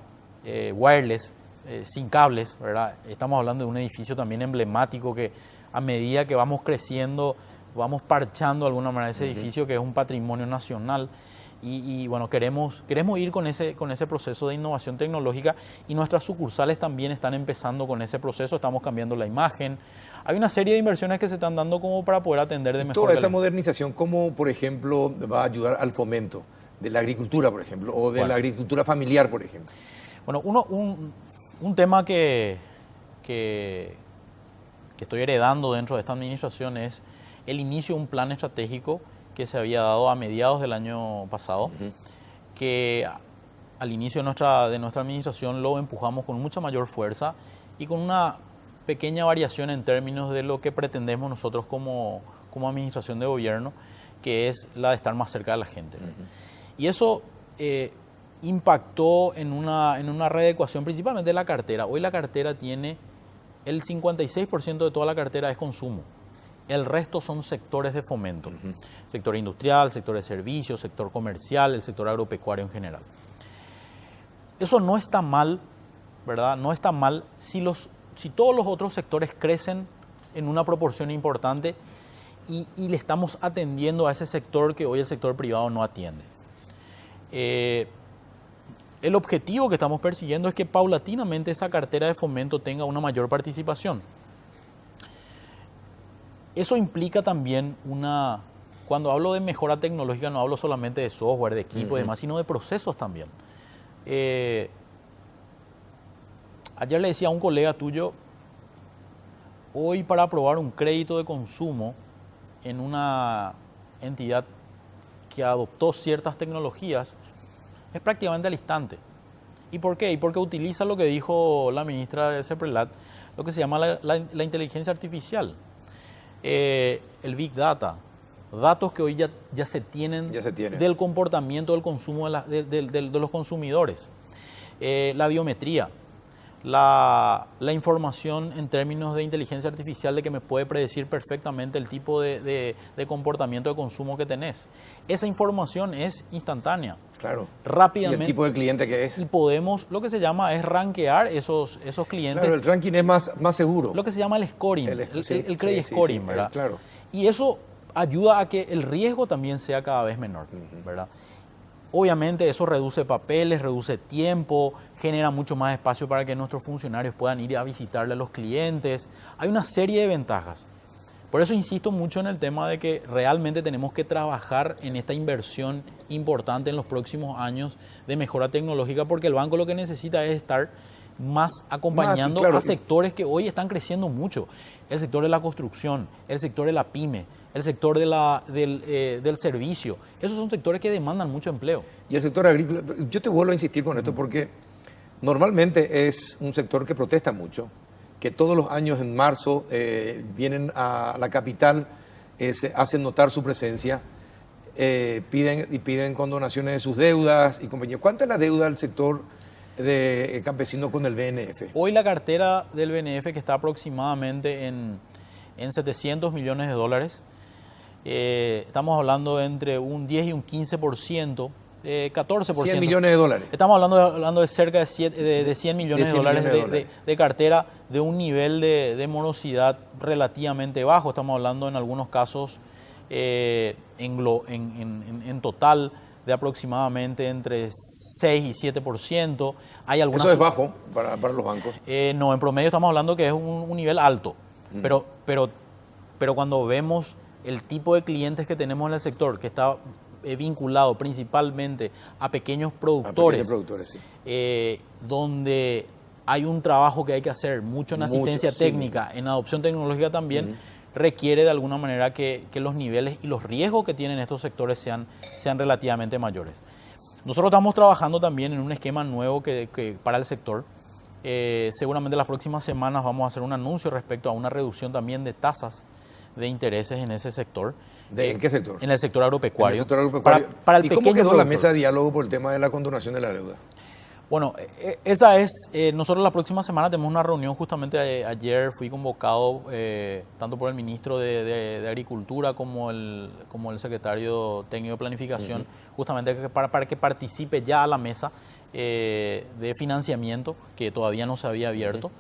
wireless, sin cables, ¿verdad? Estamos hablando de un edificio también emblemático que a medida que vamos creciendo, vamos parchando de alguna manera ese edificio que es un patrimonio nacional. Y bueno, queremos ir con ese proceso de innovación tecnológica y nuestras sucursales también están empezando con ese proceso, estamos cambiando la imagen. Hay una serie de inversiones que se están dando como para poder atender de mejor. Toda esa modernización, ¿cómo, por ejemplo, va a ayudar al fomento de la agricultura, por ejemplo, o de la agricultura familiar, por ejemplo? Bueno, un tema que estoy heredando dentro de esta administración es el inicio de un plan estratégico que se había dado a mediados del año pasado, que al inicio de nuestra administración lo empujamos con mucha mayor fuerza y con una pequeña variación en términos de lo que pretendemos nosotros como administración de gobierno, que es la de estar más cerca de la gente. Y eso impactó en una readecuación principalmente de la cartera. Hoy la cartera tiene el 56% de toda la cartera es consumo. El resto son sectores de fomento. Sector industrial, sector de servicios, sector comercial, el sector agropecuario en general. Eso no está mal, ¿verdad? No está mal si todos los otros sectores crecen en una proporción importante y le estamos atendiendo a ese sector que hoy el sector privado no atiende. El objetivo que estamos persiguiendo es que paulatinamente esa cartera de fomento tenga una mayor participación. Eso implica también cuando hablo de mejora tecnológica no hablo solamente de software, de equipo y demás, sino de procesos también. Ayer le decía a un colega tuyo, hoy para aprobar un crédito de consumo en una entidad que adoptó ciertas tecnologías, es prácticamente al instante. ¿Y por qué? Y porque utiliza lo que dijo la ministra de CEPRELAT, lo que se llama la inteligencia artificial. El Big Data, datos que hoy ya se tienen del comportamiento del consumo de los consumidores, la biometría, la información en términos de inteligencia artificial de que me puede predecir perfectamente el tipo de comportamiento de consumo que tenés. Esa información es instantánea. Claro. Rápidamente. Y el tipo de cliente que es. Y podemos, lo que se llama es rankear esos clientes. Claro, el ranking es más seguro. Lo que se llama el scoring, el credit scoring, ¿verdad? Claro. Y eso ayuda a que el riesgo también sea cada vez menor, ¿verdad? Obviamente eso reduce papeles, reduce tiempo, genera mucho más espacio para que nuestros funcionarios puedan ir a visitarle a los clientes. Hay una serie de ventajas. Por eso insisto mucho en el tema de que realmente tenemos que trabajar en esta inversión importante en los próximos años de mejora tecnológica, porque el banco lo que necesita es estar más acompañando a sectores que hoy están creciendo mucho. El sector de la construcción, el sector de la pyme, el sector del servicio. Esos son sectores que demandan mucho empleo. Y el sector agrícola, yo te vuelvo a insistir con esto porque normalmente es un sector que protesta mucho, que todos los años en marzo vienen a la capital, hacen notar su presencia, piden condonaciones de sus deudas y compañía. ¿Cuánta es la deuda del sector de campesino con el BNF? Hoy la cartera del BNF, que está aproximadamente en 700 millones de dólares, estamos hablando entre un 10 y un 15%, 14%. 100 millones de dólares. Estamos hablando de cerca de 100 millones de dólares de cartera, de un nivel de morosidad relativamente bajo. Estamos hablando en algunos casos en total de aproximadamente entre 6 y 7%. Hay algunas. ¿Eso es bajo para los bancos? No, en promedio estamos hablando que es un nivel alto. Pero cuando vemos el tipo de clientes que tenemos en el sector, que está vinculado principalmente a pequeños productores, sí. Donde hay un trabajo que hay que hacer, mucho en asistencia técnica, en adopción tecnológica también, requiere de alguna manera que los niveles y los riesgos que tienen estos sectores sean relativamente mayores. Nosotros estamos trabajando también en un esquema nuevo que para el sector. Seguramente las próximas semanas vamos a hacer un anuncio respecto a una reducción también de tasas de intereses en ese sector. ¿En qué sector? En el sector agropecuario. En el sector agropecuario. Para el ¿Y cómo pequeño quedó la productor. mesa de diálogo por el tema de la condonación de la deuda? Bueno, esa es, nosotros la próxima semana tenemos una reunión, justamente ayer fui convocado tanto por el ministro de Agricultura como el secretario técnico de Planificación, justamente para que participe ya a la mesa de financiamiento que todavía no se había abierto,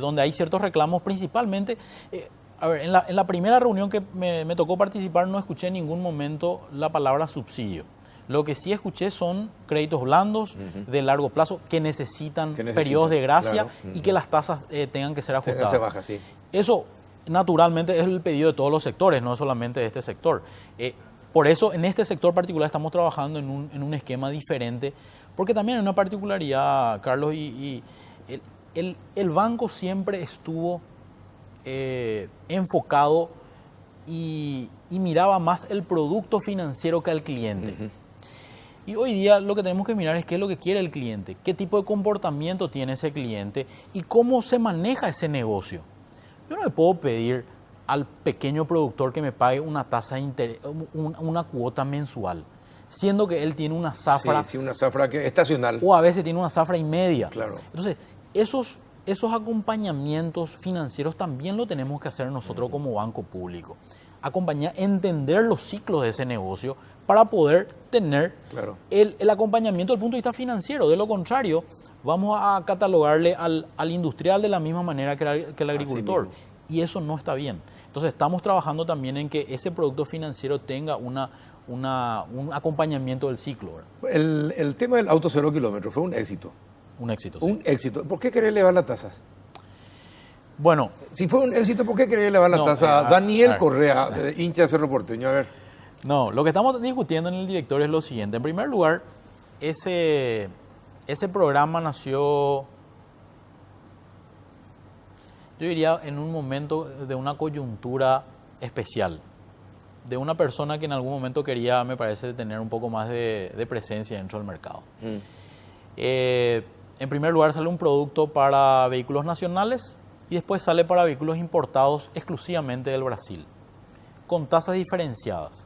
donde hay ciertos reclamos principalmente. A ver, en la primera reunión que me tocó participar no escuché en ningún momento la palabra subsidio. Lo que sí escuché son créditos blandos de largo plazo que necesitan periodos de gracia, claro, y que las tasas tengan que ser ajustadas. Se baja, sí. Eso, naturalmente, es el pedido de todos los sectores, no solamente de este sector. Por eso, en este sector particular estamos trabajando en un esquema diferente, porque también hay una particularidad, Carlos, y el banco siempre estuvo enfocado y miraba más el producto financiero que al cliente. Y hoy día lo que tenemos que mirar es qué es lo que quiere el cliente, qué tipo de comportamiento tiene ese cliente y cómo se maneja ese negocio. Yo no le puedo pedir al pequeño productor que me pague una tasa de interés, una cuota mensual, siendo que él tiene una zafra. Sí, una zafra que estacional. O a veces tiene una zafra y media. Claro. Entonces, esos acompañamientos financieros también lo tenemos que hacer nosotros como banco público. Acompañar, entender los ciclos de ese negocio para poder tener el acompañamiento desde el punto de vista financiero. De lo contrario, vamos a catalogarle al industrial de la misma manera que el agricultor. Y eso no está bien. Entonces estamos trabajando también en que ese producto financiero tenga un acompañamiento del ciclo, ¿verdad? El tema del auto 0 kilómetros fue un éxito. Un éxito, Un éxito. ¿Por qué querés elevar las tasas? Bueno, si fue un éxito, ¿por qué quería elevar la tasa? Daniel Correa, hincha de Cerro Porteño, a ver. No, lo que estamos discutiendo en el directorio es lo siguiente. En primer lugar, ese programa nació, yo diría, en un momento de una coyuntura especial, de una persona que en algún momento quería, me parece, tener un poco más de presencia dentro del mercado. En primer lugar, sale un producto para vehículos nacionales y después sale para vehículos importados exclusivamente del Brasil, con tasas diferenciadas.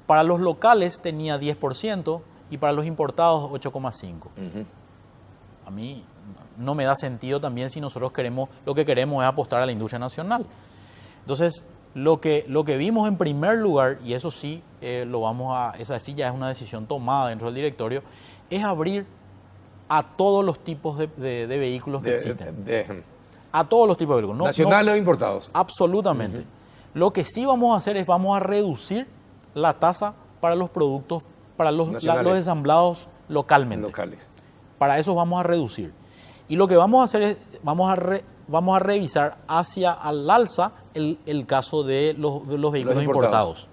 Para los locales tenía 10% y para los importados 8,5%. A mí no me da sentido también si nosotros lo que queremos es apostar a la industria nacional. Entonces, lo que vimos en primer lugar, y eso sí, esa sí ya es una decisión tomada dentro del directorio, es abrir a todos los tipos de vehículos que existen. A todos los tipos de vehículos. ¿Nacionales o importados? Absolutamente. Lo que sí vamos a hacer es vamos a reducir la tasa para los productos, para los ensamblados localmente. Para eso vamos a reducir. Y lo que vamos a hacer es, vamos a revisar hacia al alza el caso de los vehículos importados.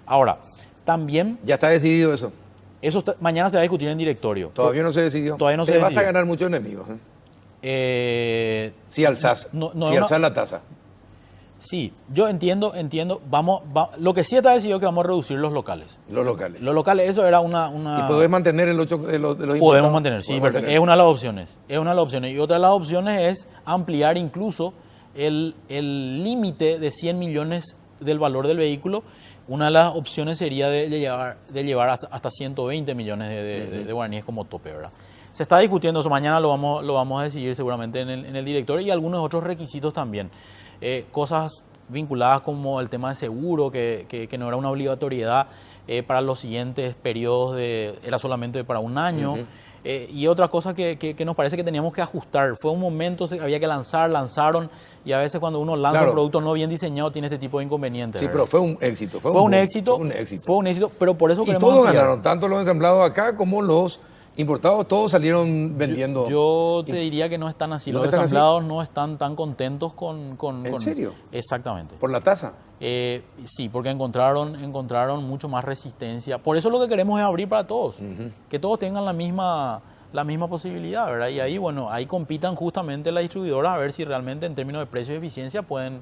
Ahora, también... ¿Ya está decidido eso? Mañana se va a discutir en directorio. Todavía no se decidió. Todavía no se decidió. Vas a ganar muchos enemigos. Si alzás la tasa. Sí, yo entiendo. Lo que sí está decidido es que vamos a reducir los locales. Los locales. Los locales, eso era una... ¿Y podés mantener el 8 de los importados? Podemos mantener, sí, perfecto. Es una de las opciones. Y otra de las opciones es ampliar incluso el límite de 100 millones del valor del vehículo. Una de las opciones sería de llevar hasta 120 millones de guaraníes como tope, ¿verdad? Se está discutiendo eso, mañana lo vamos a decidir seguramente en el directorio y algunos otros requisitos también. Cosas vinculadas como el tema de seguro, que no era una obligatoriedad para los siguientes periodos, era solamente para un año. Y otra cosa que nos parece que teníamos que ajustar. Fue un momento, había que lanzaron, y a veces cuando uno lanza un producto no bien diseñado tiene este tipo de inconvenientes. Sí, pero fue un éxito. Fue un éxito, pero por eso queremos todos ganaron, tanto los ensamblados acá como los importados, todos salieron vendiendo. Yo te diría que no están así. Los ensamblados no están tan contentos con... ¿En serio? Exactamente. ¿Por la tasa? Sí, porque encontraron mucho más resistencia. Por eso lo que queremos es abrir para todos. Que todos tengan la misma posibilidad, ¿verdad? Y ahí, bueno, ahí compitan justamente las distribuidoras a ver si realmente en términos de precio y eficiencia pueden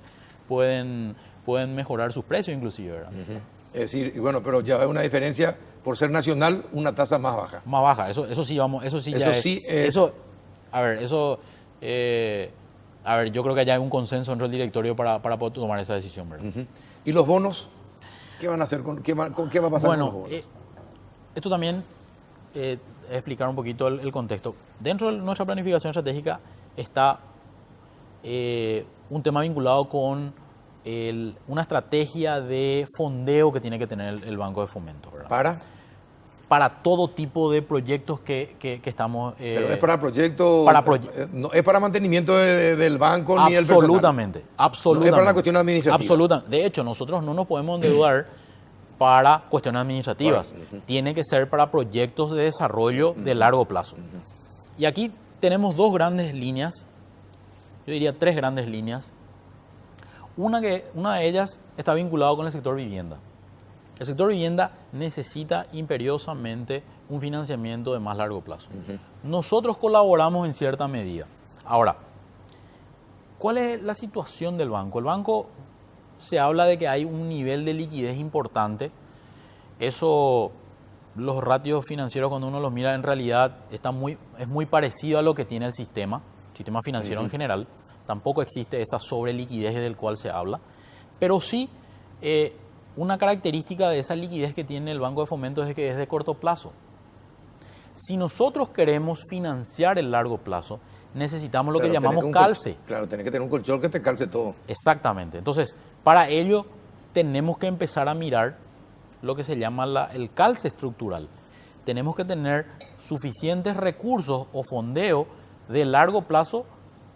pueden mejorar sus precios inclusive, ¿verdad? Es decir, bueno, pero ya hay una diferencia, por ser nacional, una tasa más baja. Más baja, eso sí vamos, eso sí ya es. A ver, yo creo que ya hay un consenso dentro del directorio para poder tomar esa decisión, ¿verdad? ¿Y los bonos? ¿Qué van a hacer? ¿Con qué va a pasar con los bonos? Esto también es explicar un poquito el contexto. Dentro de nuestra planificación estratégica está un tema vinculado con una estrategia de fondeo que tiene que tener el Banco de Fomento, ¿verdad? Para todo tipo de proyectos que estamos... Pero es para proyectos... no es para mantenimiento del banco ni el personal. Absolutamente. No es para la cuestión administrativa. Absolutamente. De hecho, nosotros no nos podemos endeudar para cuestiones administrativas. Tiene que ser para proyectos de desarrollo de largo plazo. Y aquí tenemos dos grandes líneas, yo diría tres grandes líneas. Una de ellas está vinculada con el sector vivienda. El sector vivienda necesita imperiosamente un financiamiento de más largo plazo. Nosotros colaboramos en cierta medida. Ahora, ¿cuál es la situación del banco? El banco se habla de que hay un nivel de liquidez importante. Eso, los ratios financieros cuando uno los mira en realidad es muy parecido a lo que tiene el sistema financiero en general. Tampoco existe esa sobreliquidez del cual se habla. Pero sí, una característica de esa liquidez que tiene el Banco de Fomento es que es de corto plazo. Si nosotros queremos financiar el largo plazo, necesitamos lo que llamamos calce. Claro, tenés que tener un colchón que te calce todo. Exactamente. Entonces, para ello tenemos que empezar a mirar lo que se llama el calce estructural. Tenemos que tener suficientes recursos o fondeo de largo plazo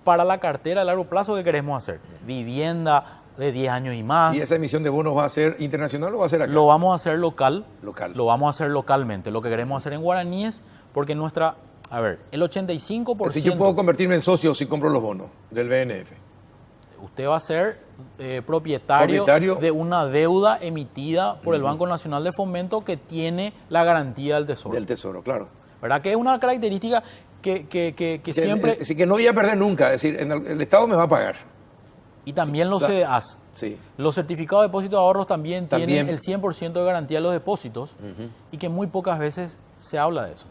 para la cartera de largo plazo que queremos hacer. Vivienda de 10 años y más. ¿Y esa emisión de bonos va a ser internacional o va a ser acá? Lo vamos a hacer local. Lo vamos a hacer localmente. Lo que queremos hacer en guaraníes, porque el 85%... Si yo puedo convertirme en socio si compro los bonos del BNF. Usted va a ser propietario de una deuda emitida por el Banco Nacional de Fomento que tiene la garantía del Tesoro. Del Tesoro, claro. ¿Verdad? Que es una característica que siempre... Es decir, que no voy a perder nunca. Es decir, el Estado me va a pagar. Y también los CDAs. Sí. Los certificados de depósito de ahorros también tienen el 100% de garantía de los depósitos y que muy pocas veces se habla de eso.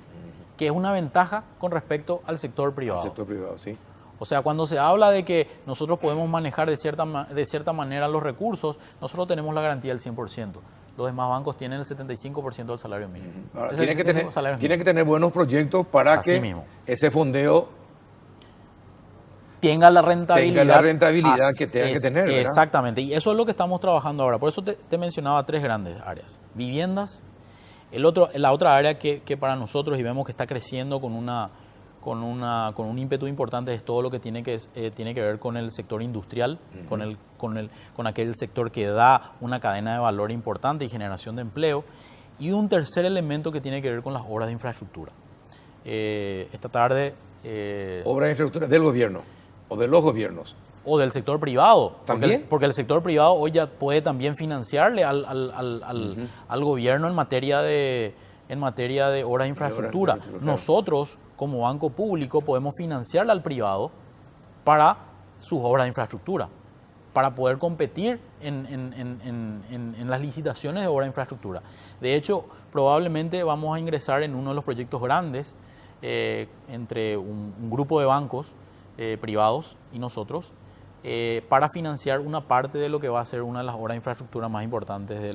Que es una ventaja con respecto al sector privado. Al sector privado, sí. O sea, cuando se habla de que nosotros podemos manejar de cierta manera los recursos, nosotros tenemos la garantía del 100%. Los demás bancos tienen el 75% del salario mínimo. Ahora, tiene que tener buenos proyectos para que ese fondeo tenga la rentabilidad que tenga que tener, ¿verdad? Exactamente, y eso es lo que estamos trabajando ahora. Por eso te mencionaba tres grandes áreas. Viviendas, la otra área que para nosotros y vemos que está creciendo con un ímpetu importante es todo lo que tiene que ver con el sector industrial, con aquel sector que da una cadena de valor importante y generación de empleo. Y un tercer elemento que tiene que ver con las obras de infraestructura. Esta tarde... obras de infraestructura del gobierno o de los gobiernos. O del sector privado. ¿También? Porque el sector privado hoy ya puede también financiarle al gobierno en materia de obras de infraestructura. Claro. Nosotros, como banco público, podemos financiarle al privado para sus obras de infraestructura, para poder competir en las licitaciones de obras de infraestructura. De hecho, probablemente vamos a ingresar en uno de los proyectos grandes entre un grupo de bancos privados y nosotros, para financiar una parte de lo que va a ser una de las obras de infraestructura más importantes de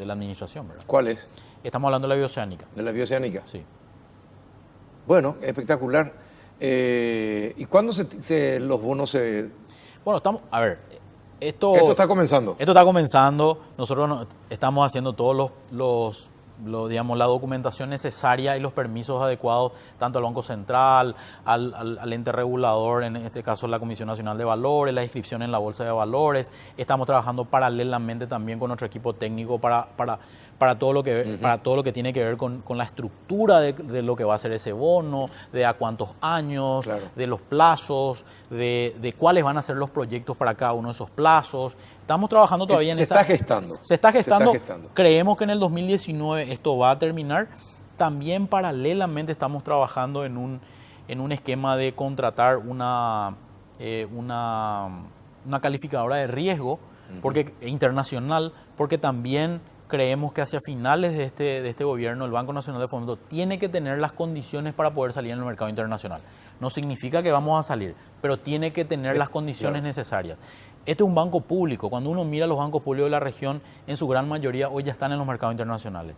la administración, ¿verdad? ¿Cuál es? Estamos hablando de la bioceánica. ¿De la bioceánica? Sí. Bueno, espectacular. ¿Y cuándo los bonos se...? Bueno, a ver, esto está comenzando. Esto está comenzando. Nosotros estamos haciendo todos digamos, la documentación necesaria y los permisos adecuados tanto al Banco Central, al ente regulador, en este caso la Comisión Nacional de Valores, la inscripción en la Bolsa de Valores. Estamos trabajando paralelamente también con nuestro equipo técnico para todo lo que tiene que ver con la estructura de lo que va a ser ese bono, de a cuántos años, claro, de los plazos, de cuáles van a ser los proyectos para cada uno de esos plazos. Estamos trabajando todavía en esa... Se está gestando. Creemos que en el 2019 esto va a terminar. También paralelamente estamos trabajando en un esquema de contratar una una calificadora de riesgo porque, internacional, porque también creemos que hacia finales de este gobierno el Banco Nacional de Fomento tiene que tener las condiciones para poder salir en el mercado internacional. No significa que vamos a salir, pero tiene que tener las condiciones necesarias. Este es un banco público. Cuando uno mira los bancos públicos de la región, en su gran mayoría hoy ya están en los mercados internacionales.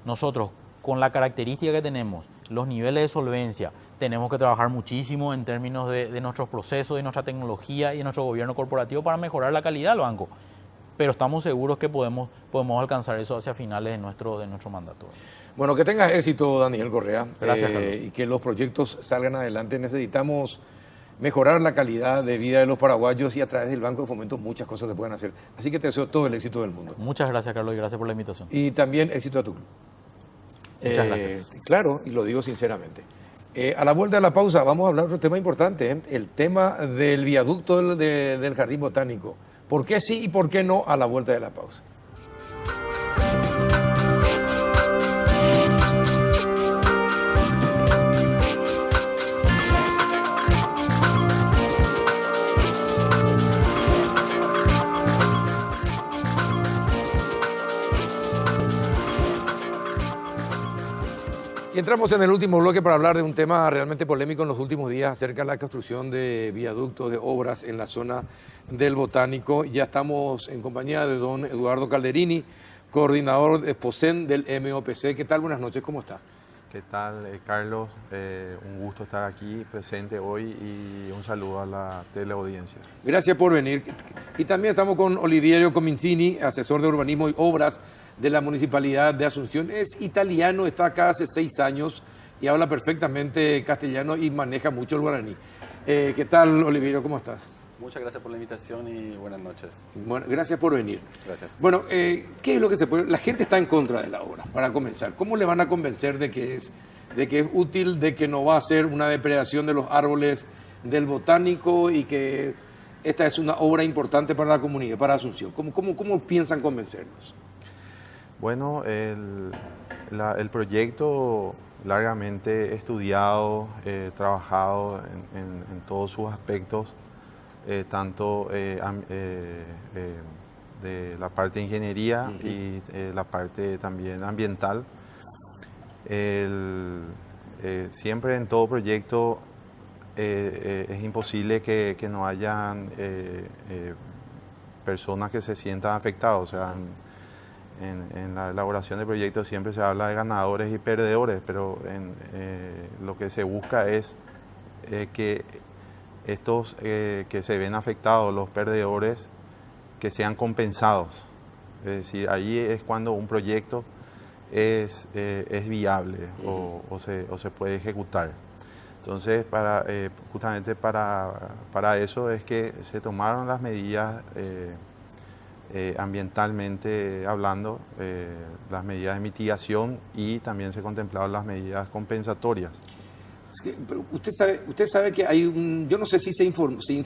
Nosotros, con la característica que tenemos, los niveles de solvencia, tenemos que trabajar muchísimo en términos de nuestros procesos, de nuestra tecnología y de nuestro gobierno corporativo para mejorar la calidad del banco. Pero estamos seguros que podemos alcanzar eso hacia finales de nuestro mandato. Bueno, que tengas éxito, Daniel Correa. Gracias, Carlos. Y que los proyectos salgan adelante. Necesitamos mejorar la calidad de vida de los paraguayos y a través del Banco de Fomento muchas cosas se pueden hacer. Así que te deseo todo el éxito del mundo. Muchas gracias, Carlos, y gracias por la invitación. Y también éxito a tu club. Muchas gracias. Claro, y lo digo sinceramente. A la vuelta de la pausa vamos a hablar de otro tema importante, el tema del viaducto del Jardín Botánico. ¿Por qué sí y por qué no a la vuelta de la pausa? Y entramos en el último bloque para hablar de un tema realmente polémico en los últimos días acerca de la construcción de viaductos, de obras en la zona del Botánico. Ya estamos en compañía de don Eduardo Calderini, coordinador de FOSEN del MOPC. ¿Qué tal? Buenas noches, ¿cómo está? ¿Qué tal, Carlos? Un gusto estar aquí presente hoy y un saludo a la teleaudiencia. Gracias por venir. Y también estamos con Oliviero Comincini, asesor de urbanismo y obras de la Municipalidad de Asunción. Es italiano, está acá hace 6 años y habla perfectamente castellano y maneja mucho el guaraní. ¿Qué tal, Oliviero? ¿Cómo estás? Muchas gracias por la invitación y buenas noches. Bueno, gracias por venir. Gracias. Bueno, ¿qué es lo que se puede...? La gente está en contra de la obra, para comenzar. ¿Cómo le van a convencer de que es útil, de que no va a ser una depredación de los árboles del Botánico y que esta es una obra importante para la comunidad, para Asunción? ¿Cómo piensan convencernos? Bueno, el proyecto largamente estudiado, trabajado en todos sus aspectos, tanto de la parte de ingeniería y la parte también ambiental. Siempre en todo proyecto es imposible que no hayan personas que se sientan afectadas. O sea, en la elaboración de proyectos siempre se habla de ganadores y perdedores, pero lo que se busca es que estos que se ven afectados, los perdedores, que sean compensados. Es decir, ahí es cuando un proyecto es viable o se puede ejecutar. Entonces, justamente para eso es que se tomaron las medidas ambientalmente hablando, las medidas de mitigación y también se contemplaron las medidas compensatorias. Es que, pero usted sabe que hay yo no sé si se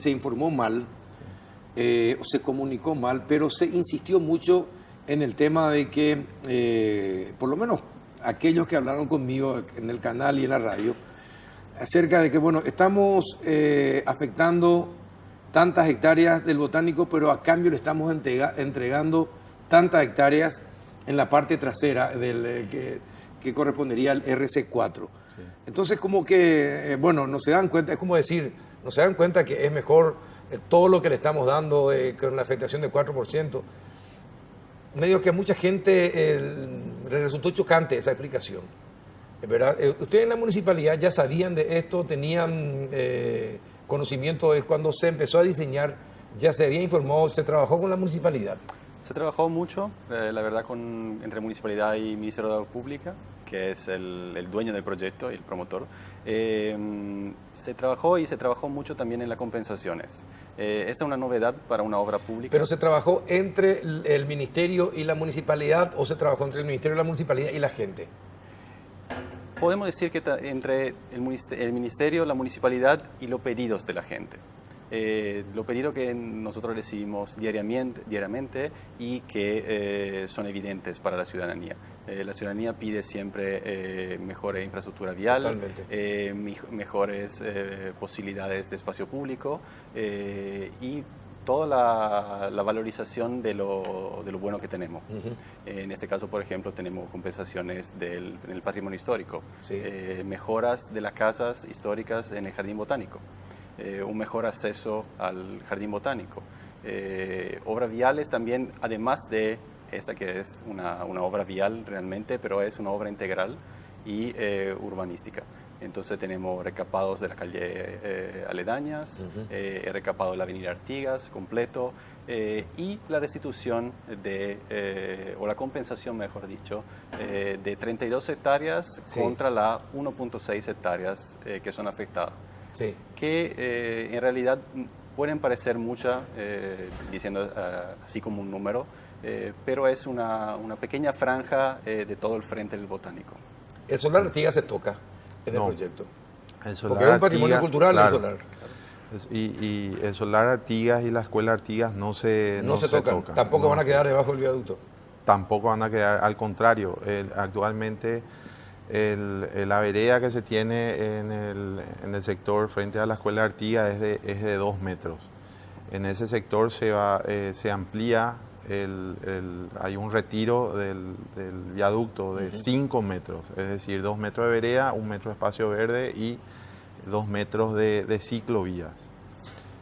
informó mal o se comunicó mal, pero se insistió mucho en el tema de que, por lo menos aquellos que hablaron conmigo en el canal y en la radio, acerca de que, bueno, estamos afectando tantas hectáreas del Botánico, pero a cambio le estamos entregando tantas hectáreas en la parte trasera que correspondería al RC4. Sí. Entonces, como que, bueno, no se dan cuenta, es como decir, no se dan cuenta que es mejor todo lo que le estamos dando con la afectación del 4%. Medio que a mucha gente le resultó chocante esa explicación, ¿verdad? Ustedes en la municipalidad ya sabían de esto, tenían conocimiento de cuando se empezó a diseñar, ya se había informado, se trabajó con la municipalidad. Se trabajó mucho, la verdad, entre Municipalidad y Ministerio de Obras Públicas, que es el dueño del proyecto y el promotor. Se trabajó mucho también en las compensaciones. Esta es una novedad para una obra pública. ¿Pero se trabajó entre el Ministerio y la Municipalidad o se trabajó entre el Ministerio y la Municipalidad y la gente? Podemos decir que entre el Ministerio, la Municipalidad y los pedidos de la gente. Los pedidos que nosotros recibimos diariamente y que son evidentes para la ciudadanía. La ciudadanía pide siempre mejor infraestructura vial, mejores posibilidades de espacio público y toda la valorización de lo bueno que tenemos. Ujú. En este caso, por ejemplo, tenemos compensaciones en el patrimonio histórico, Sí. mejoras de las casas históricas en el jardín botánico, un mejor acceso al jardín botánico, obras viales también, además de esta que es una obra vial realmente, pero es una obra integral y urbanística. Entonces tenemos recapados de la calle aledañas, recapado de la avenida Artigas completo, y la restitución o la compensación, mejor dicho, de 32 hectáreas Sí. contra las 1.6 hectáreas que son afectadas. Sí. Que en realidad pueden parecer muchas, diciendo así como un número, pero es una pequeña franja de todo el frente del botánico. El solar Artigas se toca en el No. proyecto. El solar Porque es un patrimonio Artigas, cultural claro. el solar. Y el solar Artigas y la escuela Artigas no se tocan. Tampoco No van a se- quedar debajo del viaducto. Tampoco van a quedar, al contrario, actualmente la vereda que se tiene en el sector frente a la escuela Artigas es de 2 metros. En ese sector se amplía, hay un retiro del viaducto de 5 metros, es decir, 2 metros de vereda, 1 metro de espacio verde y 2 metros de ciclovías.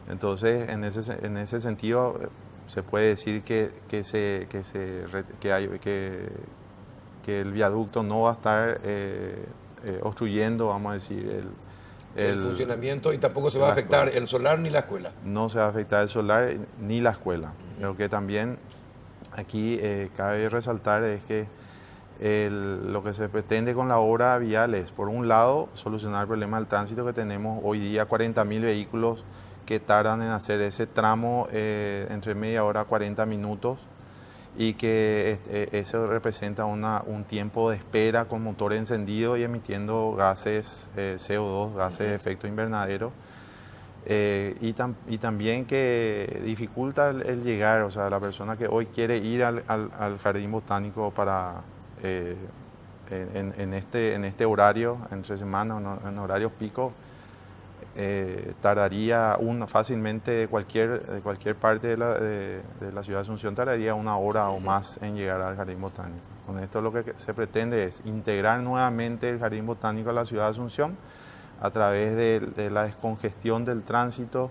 Entonces, en ese sentido, se puede decir que el viaducto no va a estar obstruyendo, vamos a decir, El funcionamiento y tampoco se va a la afectar escuela. el solar ni la escuela. No se va a afectar el solar ni la escuela. Lo que también aquí cabe resaltar es que lo que se pretende con la obra vial es, por un lado, solucionar el problema del tránsito que tenemos hoy día, 40.000 vehículos que tardan en hacer ese tramo entre media hora a 40 minutos, y que eso representa un tiempo de espera con motor encendido y emitiendo gases CO2, gases de efecto invernadero. Y también que dificulta el llegar, o sea, la persona que hoy quiere ir al jardín botánico para en este horario, entre semanas, en horarios pico, tardaría fácilmente de cualquier parte de la ciudad de Asunción, tardaría 1 hora o más en llegar al jardín botánico. Con esto lo que se pretende es integrar nuevamente el jardín botánico a la ciudad de Asunción a través de la descongestión del tránsito,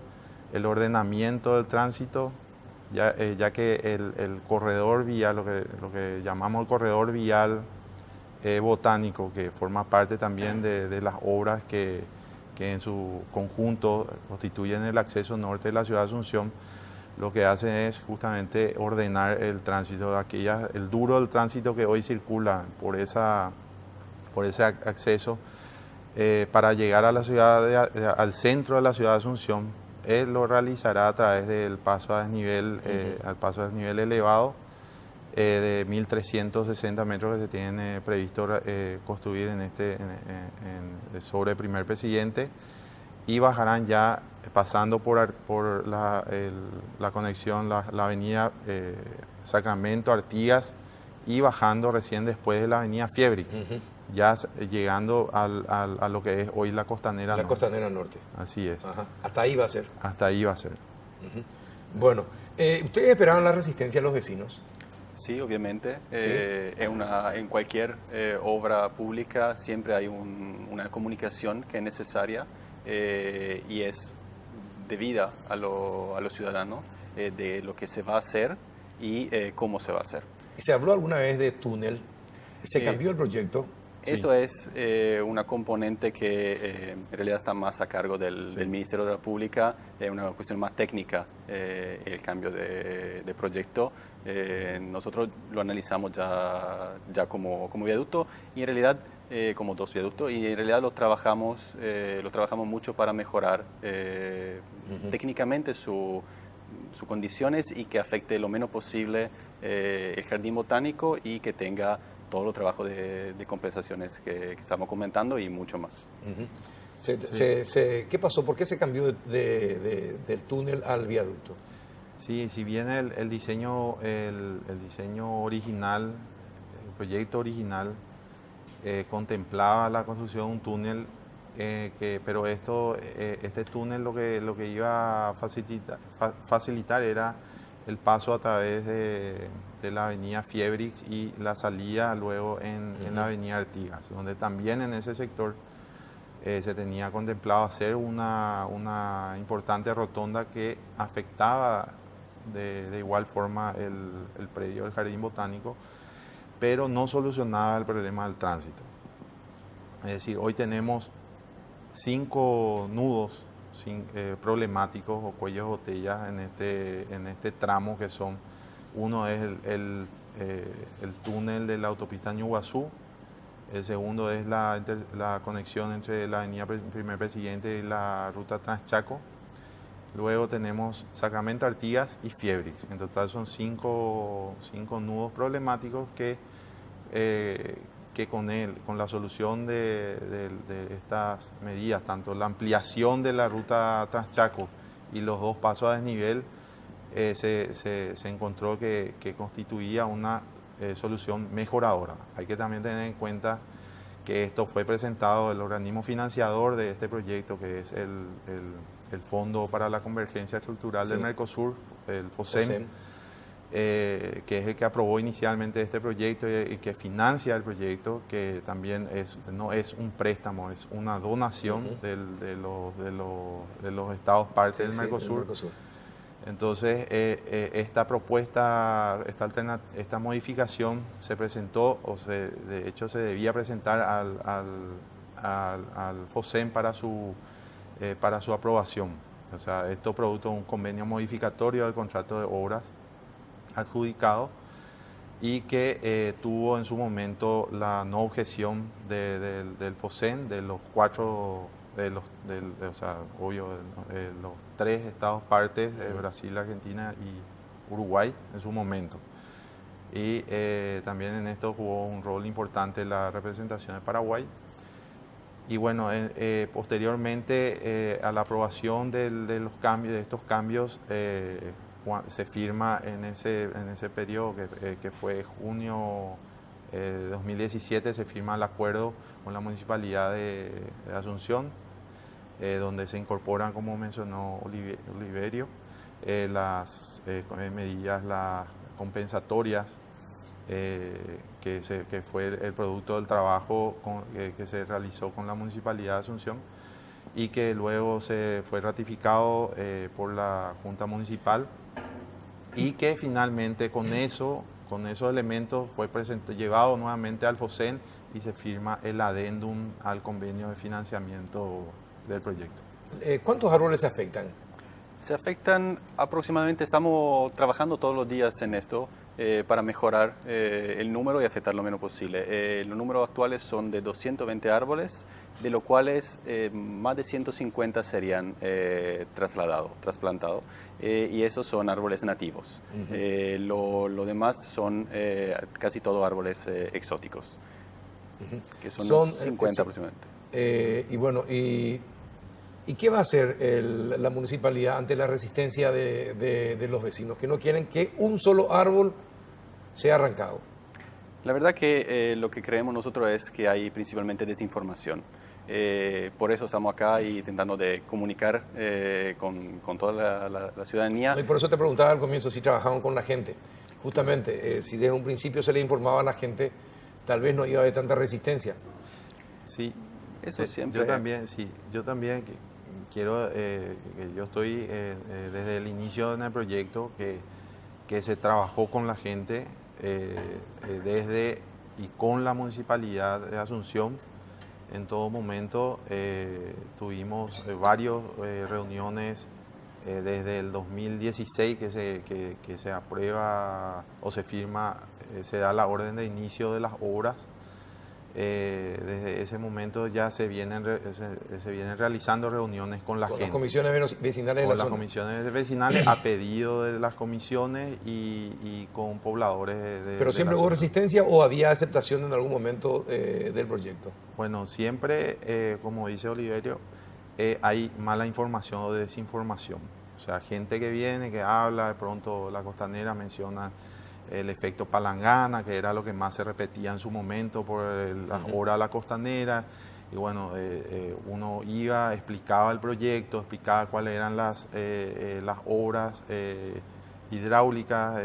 el ordenamiento del tránsito, ya que el corredor vial, lo que llamamos el corredor vial botánico, que forma parte también de las obras que en su conjunto constituyen el acceso norte de la ciudad de Asunción, lo que hacen es justamente ordenar el tránsito, el duro del tránsito que hoy circula por ese acceso, para llegar a la ciudad al centro de la ciudad de Asunción. Él lo realizará a través del paso a desnivel, al paso a desnivel elevado de 1.360 metros que se tiene previsto construir sobre el Primer Presidente, y bajarán ya pasando por la conexión, la avenida Sacramento, Artigas, y bajando recién después de la avenida Fiebrix, ya llegando a lo que es hoy la Costanera La Norte. Costanera Norte. Así es. Ajá. Hasta ahí va a ser. Hasta ahí va a ser. Bueno, ¿ustedes esperaban la resistencia de los vecinos? Sí, obviamente. En cualquier obra pública siempre hay una comunicación que es necesaria y es debida a los ciudadanos de lo que se va a hacer y cómo se va a hacer. ¿Y se habló alguna vez de túnel? ¿Se Eh, cambió el proyecto? Esto es una componente que en realidad está más a cargo del Ministerio de la Pública, es una cuestión más técnica el cambio de proyecto. Nosotros lo analizamos ya como viaducto y en realidad como 2 viaductos, y en realidad lo trabajamos mucho para mejorar técnicamente sus condiciones y que afecte lo menos posible el jardín botánico y que tenga todo el trabajo de compensaciones que estamos comentando y mucho más. ¿Qué pasó? ¿Por qué se cambió del túnel al viaducto? Sí, si bien el diseño original, el proyecto original contemplaba la construcción de un túnel, pero este túnel lo que iba a facilitar era el paso a través de la avenida Fiebrix y la salida luego en la avenida Artigas, donde también en ese sector se tenía contemplado hacer una importante rotonda que afectaba de igual forma el predio del Jardín Botánico, pero no solucionaba el problema del tránsito. Es decir, hoy tenemos 5 nudos problemáticos o cuellos de botella en este tramo, que son: uno es el túnel de la autopista Ñuguazú, el segundo es la conexión entre la avenida Primer Presidente y la ruta Transchaco, luego tenemos Sacramento, Artigas y Fiebrix. En total son 5 nudos problemáticos que con la solución de estas medidas, tanto la ampliación de la ruta Transchaco y los 2 pasos a desnivel, se encontró que constituía una solución mejoradora. Hay que también tener en cuenta que esto fue presentado el organismo financiador de este proyecto, que es el Fondo para la Convergencia Estructural del Mercosur, el FOSEM, que es el que aprobó inicialmente este proyecto y que financia el proyecto, que también no es un préstamo, es una donación de los estados partes del Mercosur. Entonces, esta propuesta, esta modificación se presentó, de hecho se debía presentar al FOSEM para su aprobación. O sea, esto producto de un convenio modificatorio del contrato de obras adjudicado y que tuvo en su momento la no objeción del FOSEM, de los 4, los 3 estados partes, Brasil, Argentina y Uruguay en su momento. Y también en esto jugó un rol importante la representación de Paraguay. Y bueno, posteriormente a la aprobación de estos cambios, se firma en ese periodo que fue junio de 2017, se firma el acuerdo con la Municipalidad de Asunción, donde se incorporan, como mencionó Oliverio, las medidas compensatorias, que fue el producto del trabajo que se realizó con la Municipalidad de Asunción y que luego se fue ratificado por la Junta Municipal, y que finalmente con esos elementos fue llevado nuevamente al FOSEN y se firma el adendum al convenio de financiamiento del proyecto. ¿Cuántos árboles se afectan? Se afectan aproximadamente, estamos trabajando todos los días en esto para mejorar el número y afectar lo menos posible. Los números actuales son de 220 árboles, de los cuales más de 150 serían trasplantados, y esos son árboles nativos. Lo demás son casi todos árboles exóticos, que son 50 aproximadamente. Y bueno, ¿y qué va a hacer la municipalidad ante la resistencia de los vecinos, que no quieren que un solo árbol sea arrancado? La verdad que lo que creemos nosotros es que hay principalmente desinformación. Por eso estamos acá y intentando de comunicar con toda la ciudadanía. Y por eso te preguntaba al comienzo si trabajaban con la gente. Justamente, si desde un principio se le informaba a la gente, tal vez no iba a haber tanta resistencia. Sí, eso siempre. Yo también quiero, yo estoy desde el inicio en el proyecto que se trabajó con la gente desde y con la Municipalidad de Asunción. En todo momento tuvimos varias reuniones desde el 2016 que se aprueba o se firma, se da la orden de inicio de las obras. Desde ese momento ya se vienen realizando reuniones con la gente. Con las comisiones vecinales de la zona. Con las comisiones vecinales a pedido de las comisiones y con pobladores ¿Pero siempre hubo resistencia o había aceptación en algún momento del proyecto? Bueno, siempre, como dice Oliverio, hay mala información o desinformación. O sea, gente que viene, que habla, de pronto la costanera menciona el efecto palangana, que era lo que más se repetía en su momento por las horas a la costanera, y bueno, uno iba, explicaba el proyecto, explicaba cuáles eran las obras hidráulicas,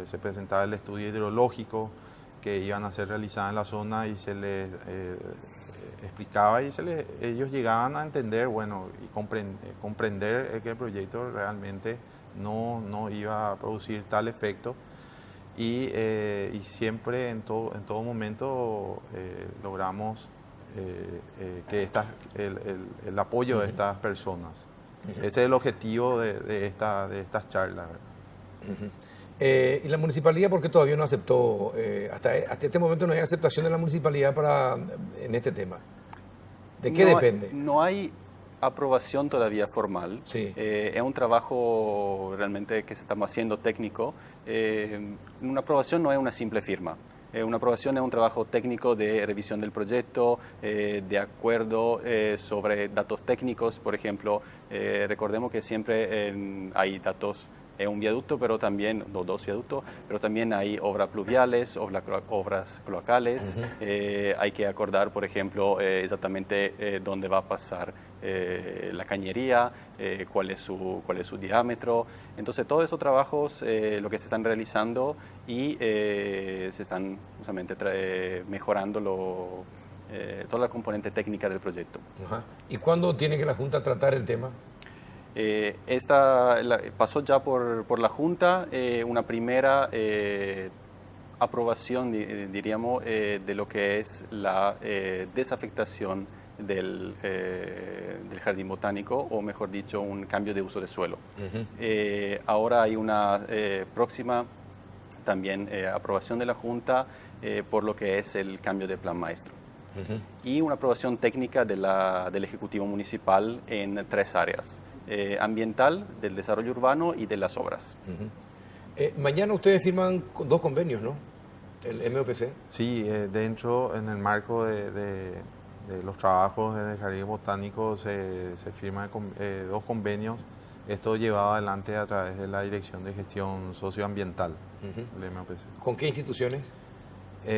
se presentaba el estudio hidrológico que iban a ser realizadas en la zona y se les explicaba y ellos llegaban a entender, bueno, y comprender que el proyecto realmente no iba a producir tal efecto. Y siempre en todo momento logramos que el apoyo de estas personas. Ese es el objetivo de estas charlas. ¿Y la municipalidad por qué todavía no aceptó? Hasta este momento no hay aceptación de la municipalidad en este tema. ¿De qué depende? No hay aprobación todavía formal. Sí. Es un trabajo realmente que estamos haciendo técnico. Una aprobación no es una simple firma. Una aprobación es un trabajo técnico de revisión del proyecto, de acuerdo sobre datos técnicos, por ejemplo. Recordemos que siempre hay datos en un viaducto, pero también, dos viaductos, pero también hay obras pluviales, obras cloacales. Hay que acordar, por ejemplo, exactamente dónde va a pasar la cañería, cuál es su diámetro. Entonces, todos esos trabajos lo que se están realizando y se están justamente mejorando toda la componente técnica del proyecto. Ajá. ¿Y cuándo tiene que la Junta tratar el tema? Pasó ya por la Junta una primera aprobación, diríamos, de lo que es la desafectación del jardín botánico, o mejor dicho, un cambio de uso de suelo. Ahora hay una próxima también aprobación de la Junta por lo que es el cambio de plan maestro. Y una aprobación técnica del Ejecutivo Municipal en 3 áreas. Ambiental, del desarrollo urbano y de las obras. Mañana ustedes firman 2 convenios, ¿no? El MOPC. Sí, dentro, en el marco de los trabajos en el Jardín Botánico se firman 2 convenios. Esto llevado adelante a través de la Dirección de Gestión Socioambiental del MOPC. ¿Con qué instituciones?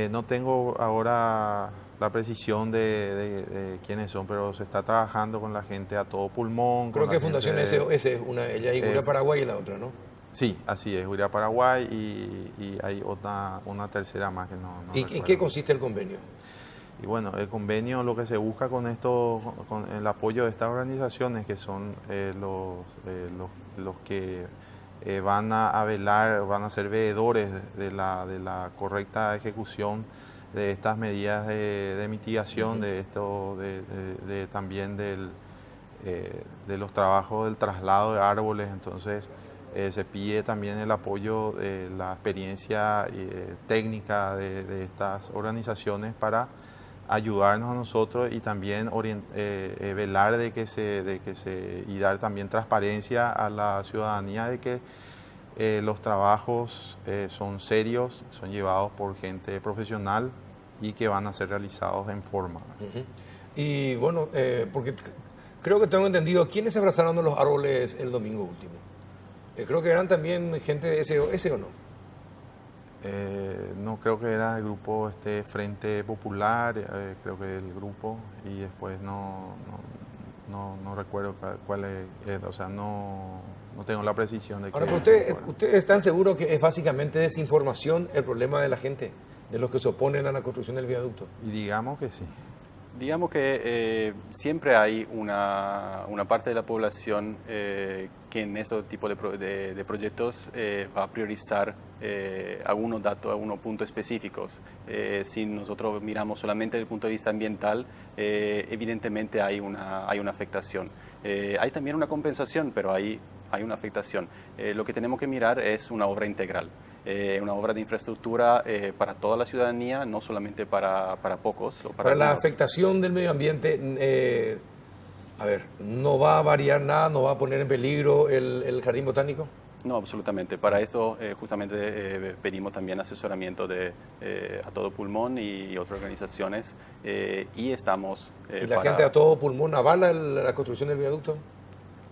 No tengo ahora la precisión de quiénes son, pero se está trabajando con la gente a todo pulmón. Creo que Fundación SOS es una, ella es Guira Paraguay y la otra, ¿no? Sí, así es, Guira Paraguay y hay una tercera más que no ¿Y en qué consiste el convenio? Y bueno, el convenio, lo que se busca con el apoyo de estas organizaciones, que son los que van a velar, van a ser veedores de la correcta ejecución de estas medidas de mitigación, también de los trabajos del traslado de árboles. Entonces se pide también el apoyo de la experiencia técnica de estas organizaciones para ayudarnos a nosotros y también velar y dar también transparencia a la ciudadanía de que los trabajos son serios, son llevados por gente profesional y que van a ser realizados en forma. Y bueno, porque creo que tengo entendido, ¿quiénes se abrazaron de los árboles el domingo último? Creo que eran también gente de SOS, ¿o no? No, creo que era el grupo Frente Popular, creo que el grupo, y después no recuerdo cuál es, o sea, no tengo la precisión de que... Ahora, pero ¿ustedes están seguros que es básicamente desinformación el problema de la gente, de los que se oponen a la construcción del viaducto? Y digamos que sí. Digamos que siempre hay una parte de la población que en este tipo de proyectos va a priorizar algunos datos, algunos puntos específicos. Si nosotros miramos solamente desde el punto de vista ambiental, evidentemente hay una afectación. Hay también una compensación, pero hay una afectación. Lo que tenemos que mirar es una obra integral. Una obra de infraestructura para toda la ciudadanía, no solamente para pocos. O para la afectación del medio ambiente, ¿no va a variar nada, no va a poner en peligro el jardín botánico? No, absolutamente. Para esto justamente pedimos también asesoramiento a todo pulmón y otras organizaciones y estamos... ¿Y la gente a todo pulmón avala la construcción del viaducto?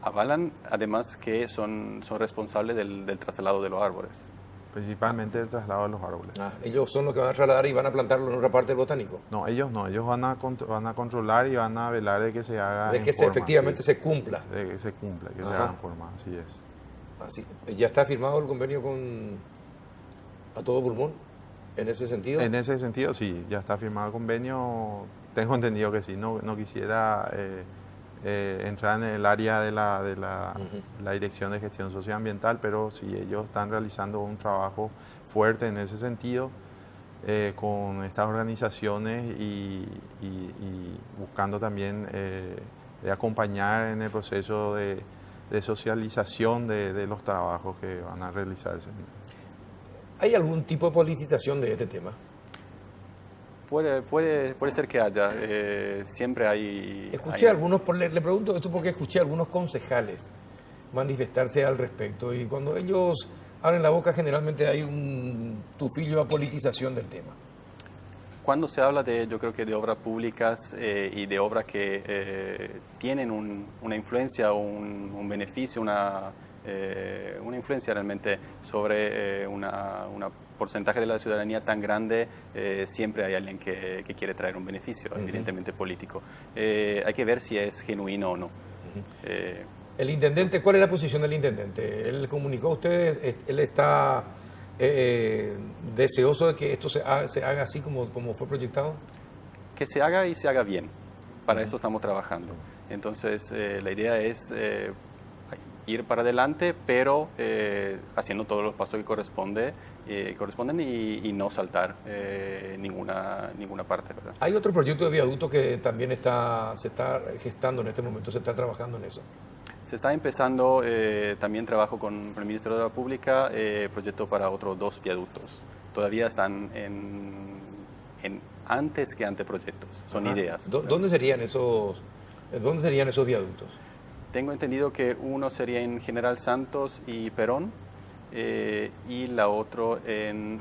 Avalan además que son responsables del traslado de los árboles. principalmente el traslado de los árboles. Ellos son los que van a trasladar y van a plantarlo en otra parte del botánico. No, ellos van a controlar y van a velar de que se haga De en que forma, efectivamente sí, se cumpla. de que se cumpla, que se Ajá. haga en forma, así es. Así, ¿ya está firmado el convenio con A Todo Pulmón en ese sentido? En ese sentido, sí, ya está firmado el convenio. Tengo entendido que sí. No quisiera entrar en el área de la Dirección de Gestión Socioambiental, pero sí, ellos están realizando un trabajo fuerte en ese sentido con estas organizaciones y buscando también de acompañar en el proceso de socialización de los trabajos que van a realizarse. ¿Hay algún tipo de politización de este tema? Puede ser que haya. Siempre hay... Escuché hay- algunos, le pregunto esto porque escuché a algunos concejales manifestarse al respecto y cuando ellos abren la boca generalmente hay un tufillo a politización del tema. Cuando se habla yo creo que de obras públicas y de obras que tienen una influencia o un beneficio, una influencia realmente sobre un porcentaje de la ciudadanía tan grande, siempre hay alguien que quiere traer un beneficio, evidentemente político. Hay que ver si es genuino o no. El intendente, ¿cuál es la posición del intendente? ¿Él comunicó a ustedes? ¿Él está deseoso de que esto se haga así como fue proyectado? Que se haga y se haga bien. Para eso estamos trabajando. Entonces, la idea es ir para adelante, pero haciendo todos los pasos que corresponden y no saltar ninguna parte, ¿verdad? Hay otro proyecto de viaducto que también se está gestando en este momento, se está trabajando en eso. Se está empezando, también trabajo con el Ministerio de la Pública, proyecto para otros 2 viaductos. Todavía están en antes que anteproyectos, son Ajá. ideas. ¿Dónde serían esos viaductos? Tengo entendido que uno sería en General Santos y Perón, y la otro en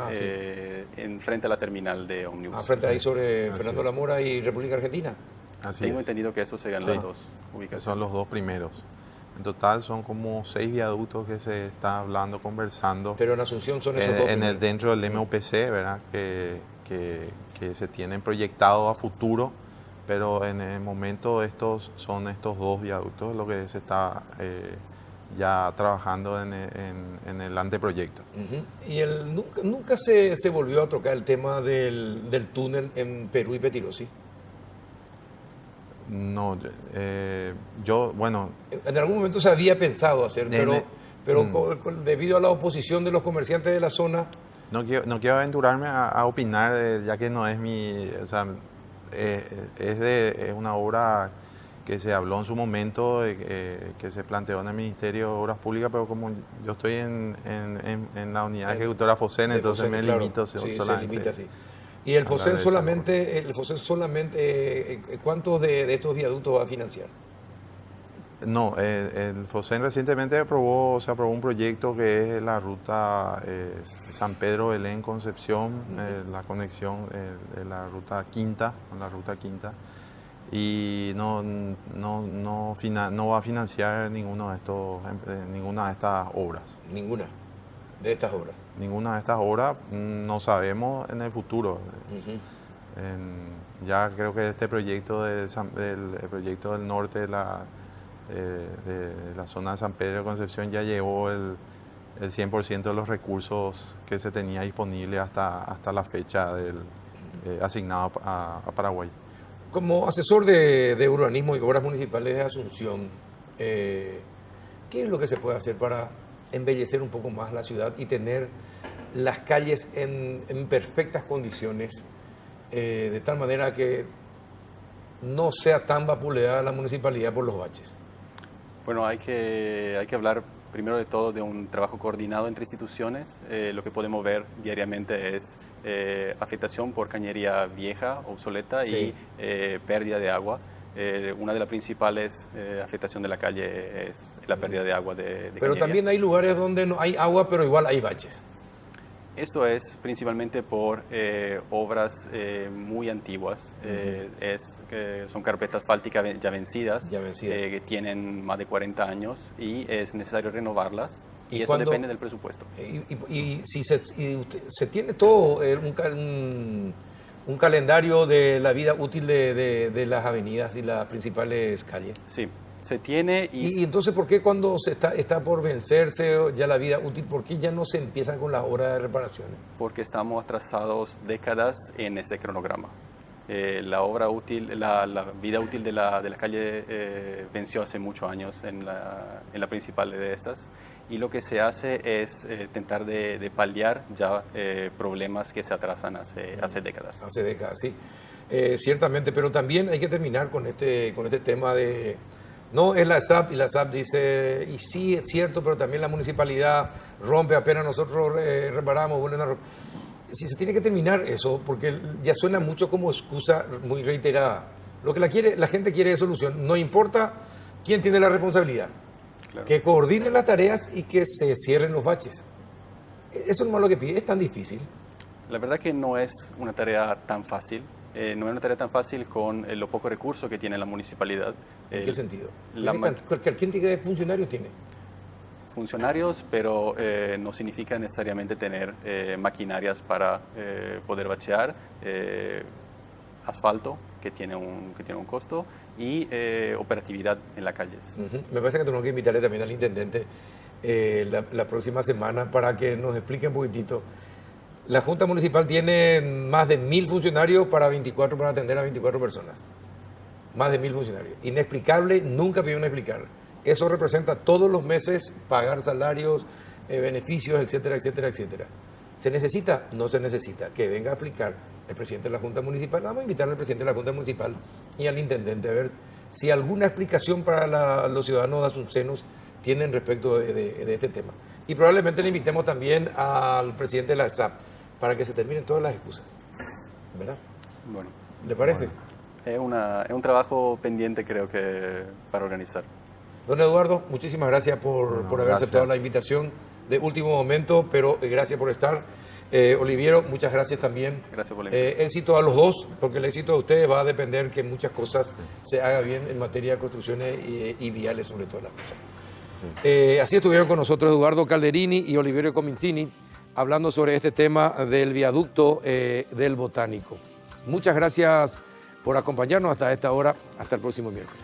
frente a la terminal de ómnibus. Frente ahí sobre Así Fernando es. La Mora y República Argentina. Así Tengo es. entendido que esos serían Sí. las 2 Esos ubicaciones. son los 2 primeros. En total son como 6 viaductos que se está hablando, conversando. Pero en Asunción son esos dos. primeros. Dentro del MUPC, ¿verdad? Que se tienen proyectados a futuro, pero en el momento son estos 2 viaductos lo que se está ya trabajando en el anteproyecto. Ujú. Y nunca se volvió a tocar el tema del túnel en Perú y Petirosi. No, bueno, En algún momento se había pensado hacer, Nene. pero debido a la oposición de los comerciantes de la zona, no quiero aventurarme a opinar, ya que no es mi, o sea, es una obra que se habló en su momento, que se planteó en el Ministerio de Obras Públicas, pero como yo estoy en la unidad ejecutora FOSEN, de entonces Fosen, me claro, limito sí, solamente. se limita así. Y el hablar FOSEN de esa solamente, ¿cuántos de estos viaductos va a financiar? No, el FOSEN recientemente se aprobó un proyecto que es la ruta San Pedro, Belén, Concepción, la conexión de la ruta quinta, con la ruta quinta, y no va a financiar ninguna de estas obras. Ninguna de estas obras. Ninguna de estas obras, no sabemos en el futuro. Ujú. Ya creo que este proyecto el proyecto del norte de la zona de San Pedro de Concepción ya llevó el 100% de los recursos que se tenía disponible hasta la fecha asignado a Paraguay. Como asesor de urbanismo y obras municipales de Asunción, ¿qué es lo que se puede hacer para embellecer un poco más la ciudad y tener las calles en perfectas condiciones, de tal manera que no sea tan vapuleada la municipalidad por los baches? Bueno, hay que hablar primero de todo de un trabajo coordinado entre instituciones. Lo que podemos ver diariamente es afectación por cañería vieja, obsoleta, Sí. y pérdida de agua. Una de las principales afectaciones de la calle es la pérdida de agua de Pero cañería. también hay lugares donde no hay agua, pero igual hay baches. Esto es principalmente por obras muy antiguas. Son carpetas asfálticas ya vencidas, Ya vencidas. que tienen más de 40 años y es necesario renovarlas Y eso depende del presupuesto. Y si se tiene todo un calendario de la vida útil de las avenidas y las principales calles. Sí, se tiene y entonces, ¿por qué cuando está por vencerse ya la vida útil, por qué ya no se empiezan con las obras de reparaciones? Porque estamos atrasados décadas en este cronograma. La obra útil, la vida útil de la calle venció hace muchos años en la principal de estas, y lo que se hace es tentar de paliar ya problemas que se atrasan hace décadas. Hace décadas, sí. Ciertamente, pero también hay que terminar con este tema de... No, es la SAP, y la SAP dice, y sí, es cierto, pero también la municipalidad rompe, apenas nosotros reparamos, vuelven a romper. Si se tiene que terminar eso, porque ya suena mucho como excusa muy reiterada. Lo que la gente quiere es solución. No importa quién tiene la responsabilidad. Claro. Que coordinen las tareas y que se cierren los baches. Eso no es lo que pide. Es tan difícil. La verdad que no es una tarea tan fácil. No es una tarea tan fácil con los pocos recursos que tiene la municipalidad. ¿En qué sentido? ¿Quién tiene funcionarios tiene? Funcionarios, pero no significa necesariamente tener maquinarias para poder bachear, asfalto, que tiene un costo, y operatividad en las calles. Me parece que tenemos que invitarle también al intendente la próxima semana para que nos explique un poquitito. La Junta Municipal tiene más de 1000 funcionarios para atender a 24 personas. Más de 1000 funcionarios. Inexplicable, nunca pidieron explicar. Eso representa todos los meses pagar salarios, beneficios, etcétera, etcétera, etcétera. ¿Se necesita? No se necesita. Que venga a explicar el presidente de la Junta Municipal. Vamos a invitar al presidente de la Junta Municipal y al intendente a ver si alguna explicación para los ciudadanos de Asuncenos tienen respecto de este tema. Y probablemente le invitemos también al presidente de la SAP para que se terminen todas las excusas. ¿Verdad? Bueno. ¿Le parece? Bueno. Es un trabajo pendiente, creo que, para organizar. Don Eduardo, muchísimas gracias por haber aceptado la invitación de último momento, pero gracias por estar. Oliviero, muchas gracias también. Gracias por la invitación. Éxito a los dos, porque el éxito de ustedes va a depender que muchas cosas se hagan bien en materia de construcciones y viales, sobre todo las cosas. Así estuvieron con nosotros Eduardo Calderini y Oliviero Comincini hablando sobre este tema del viaducto del Botánico. Muchas gracias por acompañarnos hasta esta hora. Hasta el próximo miércoles.